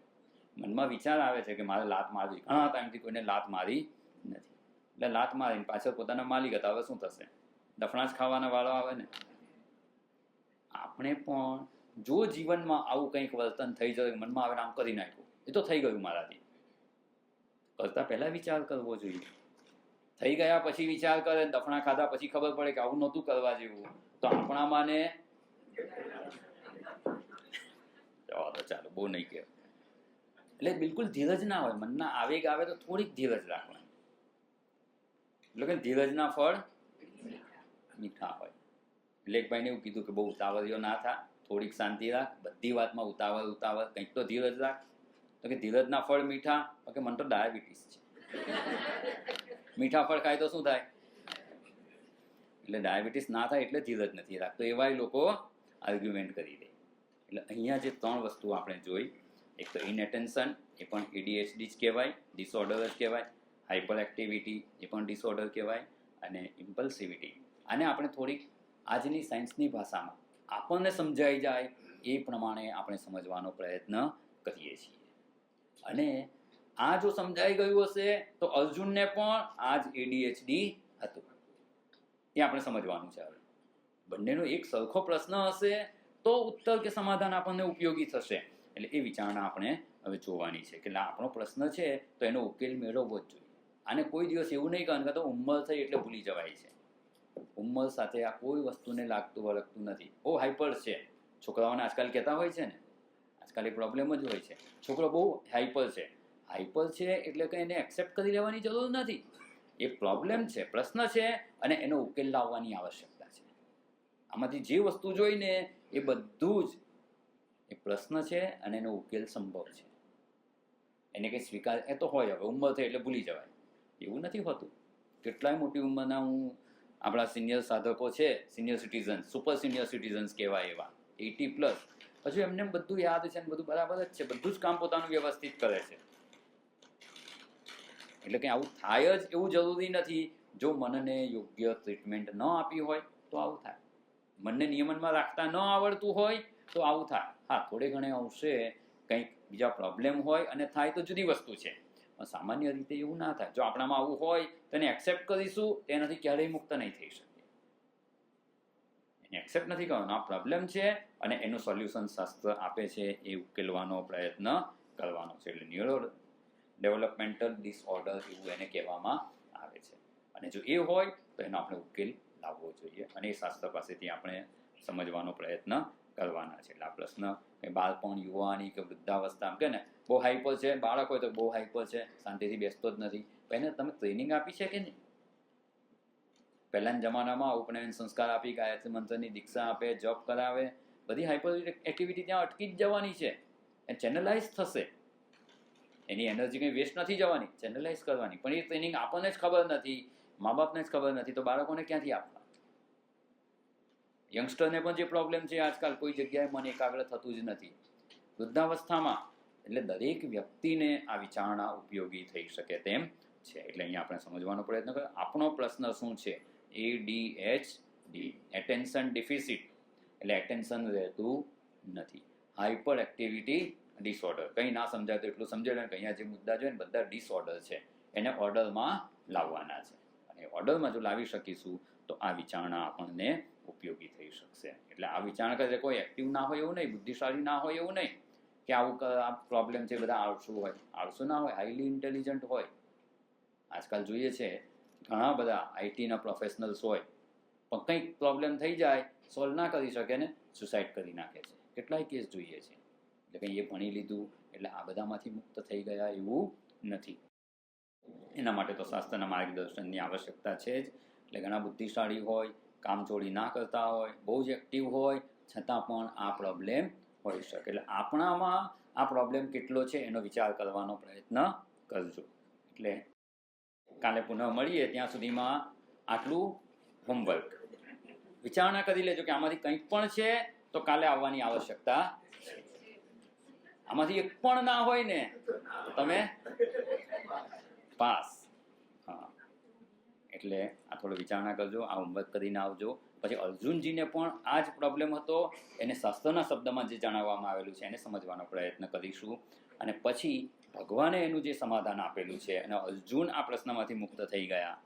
મનમાં વિચાર આવે છે કે મારે લાત મારવી, ઘણા ટાઈમથી કોઈને લાત મારી નથી, એટલે લાત મારીને પાછળ પોતાના માલિક હતા, હવે શું થશે? દફણા જ ખાવાના વાળો આવે ને. આપણે પણ જો જીવનમાં આવું કંઈક વર્તન થઈ જાય, મનમાં આવે આમ કરી નાખ્યું, એ તો થઈ ગયું મારાથી, કરતા પહેલા વિચાર કરવો જોઈએ. થઈ ગયા પછી વિચાર કરે, દફણા ખાધા પછી ખબર પડે કે આવું નહોતું કરવા જેવું, તો આપણામાં ને ચાલો બહુ નહીં કહેવાય. એટલે બિલકુલ ધીરજ ના હોય, મનના આવેગ આવે તો થોડીક ધીરજ રાખવાની. એટલે કે ધીરજના ફળ મીઠા હોય. એટલે એક ભાઈને એવું કીધું કે બહુ ઉતાવળીઓ ના થા, થોડીક શાંતિ રાખ, બધી વાતમાં ઉતાવળ કંઈક તો ધીરજ રાખ. તો કે ધીરજના ફળ મીઠા, તો કે મને તો ડાયાબિટીસ છે. મીઠા ફળ ખાય તો શું થાય? એટલે ડાયાબિટીસ ના થાય એટલે ધીરજ નથી રાખતો, એવાય લોકો આર્ગ્યુમેન્ટ કરી દે. એટલે અહીંયા જે 3 વસ્તુ આપણે જોઈ, એક તો ઇનએટેન્શન, એ પણ ADHD જ કહેવાય, ડિસઓર્ડર જ કહેવાય. હાઇપર એક્ટિવિટી, એ પણ ડિસઓર્ડર કહેવાય. અને ઇમ્પલ્સિવિટી, આને આપણે થોડીક આજની સાયન્સની ભાષામાં આપણને સમજાઈ જાય એ પ્રમાણે આપણે સમજવાનો પ્રયત્ન કરીએ છીએ. અને આ જો સમજાઈ ગયું હશે તો અર્જુનને પણ આ જ ADHD હતું, એ આપણે સમજવાનું છે. હવે બંનેનો એક સરખો પ્રશ્ન હશે તો ઉત્તર કે સમાધાન આપણને ઉપયોગી થશે. એટલે એ વિચારણા આપણે હવે જોવાની છે કે આપણો પ્રશ્ન છે તો એનો ઉકેલ મેળવવો જ જોઈએ. આને કોઈ દિવસ એવું નહીં કહે કે તો ઉંમર થઈ એટલે ભૂલી જવાય છે. ઉંમર સાથે આ કોઈ વસ્તુને લાગતું વળગતું નથી. બહુ હાઈપર છે, છોકરાઓને આજકાલ કહેતા હોય છે ને, આજકાલ એ પ્રોબ્લેમ જ હોય છે, છોકરો બહુ હાઈપર છે. હાઈપર છે એટલે કે એને એક્સેપ્ટ કરી લેવાની જરૂર નથી, એ પ્રોબ્લેમ છે, પ્રશ્ન છે, અને એનો ઉકેલ લાવવાની આવશ્યકતા છે. આમાંથી જે વસ્તુ જોઈને એ બધું જ એ પ્રશ્ન છે અને એનો ઉકેલ સંભવ છે. એને કંઈ સ્વીકાર એ તો હોય, હવે ઉંમર થઈ એટલે ભૂલી જવાય એવું નથી હોતું. કેટલાય મોટી ઉંમરના આપણા સિનિયર સાધકો છે, senior citizens, super senior citizens કહેવાય એવા, 80+, હજુ એમને બધું યાદ છે ને બધું બરાબર જ છે, બધું જ કામ પોતાનું વ્યવસ્થિત કરે છે. એટલે કે આવું થાય જ એવું જરૂરી નથી. જો મનને યોગ્ય ટ્રીટમેન્ટ ન આપી હોય તો આવું થાય, મનને નિયમનમાં રાખતા ન આવડતું હોય તો આવું થાય. હા, થોડે ઘણે અંશે કંઈક બીજા પ્રોબ્લેમ હોય અને થાય તો જુદી વસ્તુ છે, પણ સામાન્ય રીતે એવું ના થાય. જો આપણામાં આવું હોય તો એને એક્સેપ્ટ કરીશું, તેનાથી ક્યારેય મુક્ત નહીં થઈ શકીએ. એને એક્સેપ્ટ નથી કરવાનો, આ પ્રોબ્લેમ છે અને એનું સોલ્યુશન શાસ્ત્ર આપે છે, એ ઉકેલવાનો પ્રયત્ન કરવાનો છે. એટલે ન્યુરો ડેવલપમેન્ટલ ડિસઓર્ડર એવું એને કહેવામાં આવે છે. અને જો એ હોય તો એનો આપણે ઉકેલ લાવવો જોઈએ અને એ શાસ્ત્ર પાસેથી આપણે સમજવાનો પ્રયત્ન કરવાના છે. એટલે આ પ્રશ્ન બાળપણ, યુવાની કે વૃદ્ધાવસ્થા, કે ને બહુ હાઈપર છે બાળક હોય તો બહુ હાઈપર છે, શાંતિથી બેસતો જ નથી, એને તમે ટ્રેનિંગ આપી છે કે નહીં? પહેલાના જમાનામાં ઉપનયન સંસ્કાર આપી, ગાયત્રી મંત્રની દીક્ષા આપે, જપ કરાવે, બધી હાઈપર એક્ટિવિટી ત્યાં અટકી જ જવાની છે, એ ચેનલાઇઝ થશે. એની એનર્જી કંઈ વેસ્ટ નથી જવાની, ચેનલાઇઝ કરવાની. પણ એ ટ્રેનિંગ આપણને જ ખબર નથી, મા બાપને જ ખબર નથી, તો બાળકોને ક્યાંથી આપવા? યંગસ્ટરને પણ જે પ્રોબ્લેમ છે આજકાલ, કોઈ જગ્યાએ મન એકાગ્ર થતું જ નથી વૃદ્ધાવસ્થામાં. એટલે દરેક વ્યક્તિને આ વિચારણા ઉપયોગી થઈ શકે તેમ છે. એટલે અહીંયા આપણે સમજવાનો પ્રયત્ન કર્યો આપણો પ્રશ્ન શું છે. ADHD, એટેન્શન ડિફિસિટ, એટલે એટેન્શન રહેતું નથી. હાઇપર એક્ટિવિટી ડિસઓર્ડર, કંઈ ના સમજાય તો એટલું સમજે લે કે અહીંયા જે મુદ્દા જોઈએ ને બધા ડિસઓર્ડર છે, એને ઓર્ડરમાં લાવવાના છે. અને ઓર્ડરમાં જો લાવી શકીશું તો આ વિચારણા આપણને ઉપયોગી થઈ શકશે. એટલે આ વિચારણા કરે કોઈ એક્ટિવ ના હોય એવું નહીં, બુદ્ધિશાળી ના હોય એવું નહીં કે આવું આ પ્રોબ્લેમ છે બધા આળસુ હોય. આળસુ ના હોય, હાઈલી ઇન્ટેલિજન્ટ હોય. આજકાલ જોઈએ છે ઘણા બધા આઈટીના પ્રોફેશનલ્સ હોય પણ કંઈક પ્રોબ્લેમ થઈ જાય, સોલ્વ ના કરી શકે ને સુસાઇડ કરી નાખે છે. કેટલાય કેસ જોઈએ છે. એટલે કંઈ એ ભણી લીધું એટલે આ બધામાંથી મુક્ત થઈ ગયા એવું નથી. એના માટે તો શાસ્ત્રના માર્ગદર્શનની આવશ્યકતા છે જ. એટલે ઘણા બુદ્ધિશાળી હોય, કામચોરી ના કરતા હોય, બહુ જ એક્ટિવ હોય, છતાં પણ આ પ્રોબ્લેમ હોઈ શકે. એટલે આપણામાં આ પ્રોબ્લેમ કેટલો છે એનો વિચાર કરવાનો પ્રયત્ન કરજો. એટલે કાલે પુનઃ મળીએ, ત્યાં સુધીમાં આટલું હોમવર્ક વિચારણા કરી લેજો કે આમાંથી કંઈક પણ છે તો કાલે આવવાની આવશ્યકતા છે. આમાંથી એક પણ ના હોય ને તો તમે પાસ. હા, એટલે આ થોડો વિચારણા કરજો, આ હોમવર્ક કરીને આવજો. પછી અર્જુનજીને પણ આ જ પ્રોબ્લેમ હતો, એને શાસ્ત્રના શબ્દમાં જે જણાવવામાં આવેલું છે એને સમજવાનો પ્રયત્ન કરીશું. અને પછી ભગવાને એનું જે સમાધાન આપેલું છે અને અર્જુન આ પ્રશ્નમાંથી મુક્ત થઈ ગયા,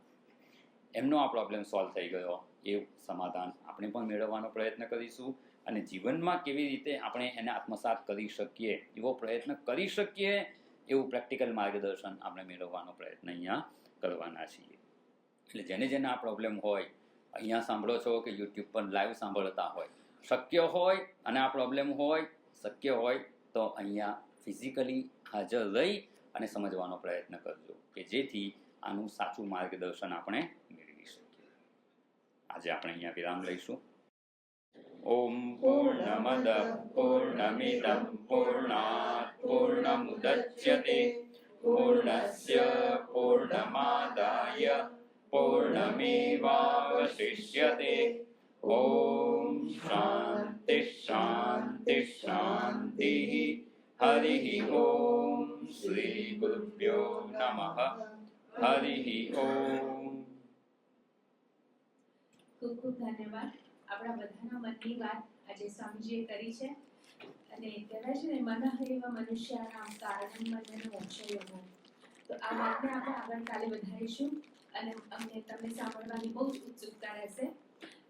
એમનો આ પ્રોબ્લેમ સોલ્વ થઈ ગયો, એ સમાધાન આપણે પણ મેળવવાનો પ્રયત્ન કરીશું. અને જીવનમાં કેવી રીતે આપણે એને આત્મસાત કરી શકીએ એવો પ્રયત્ન કરી શકીએ એવું પ્રેક્ટિકલ માર્ગદર્શન આપણે મેળવવાનો પ્રયત્ન અહીંયા કરવાના છીએ. એટલે જેને જેને આ પ્રોબ્લેમ હોય, અહીંયા સાંભળો છો કે યુટ્યુબ પર લાઈવ સાંભળતા હોય, શક્ય હોય અને આ પ્રોબ્લેમ હોય, શક્ય હોય તો અહીંયા ફિઝિકલી હાજર રહી અને સમજવાનો પ્રયત્ન કરજો કે જેથી આનું સાચું માર્ગદર્શન આપણે મેળવી શકીએ. આજે આપણે અહીંયા વિરામ લઈશું. ઓમ પૂર્ણમદ પૂર્ણમિદં પૂર્ણાત પૂર્ણમુદચ્યતે પૂર્ણસ્ય પૂર્ણમાદાય પૂર્ણમેવાવશિષ્યતે. ઓમ શાંતિ શાંતિ શાંતિ. હરિ ઓમ. શ્રી ગુરુભ્યો નમઃ. હરિ ઓમ. ખૂબ ખૂબ ધન્યવાદ. આપણા બધાના મનની વાત આજે સ્વામીજીએ કરી છે. અને કહેવાય છે ને, મન એવા મનુષ્યના કારણ મનને મોક્ષયોગો. તો આ વાતને આપણે આગળ કાલે વધારીશું અને અમને તમને સાંભળવાની બહુ જ ઉત્સુકતા રહેશે.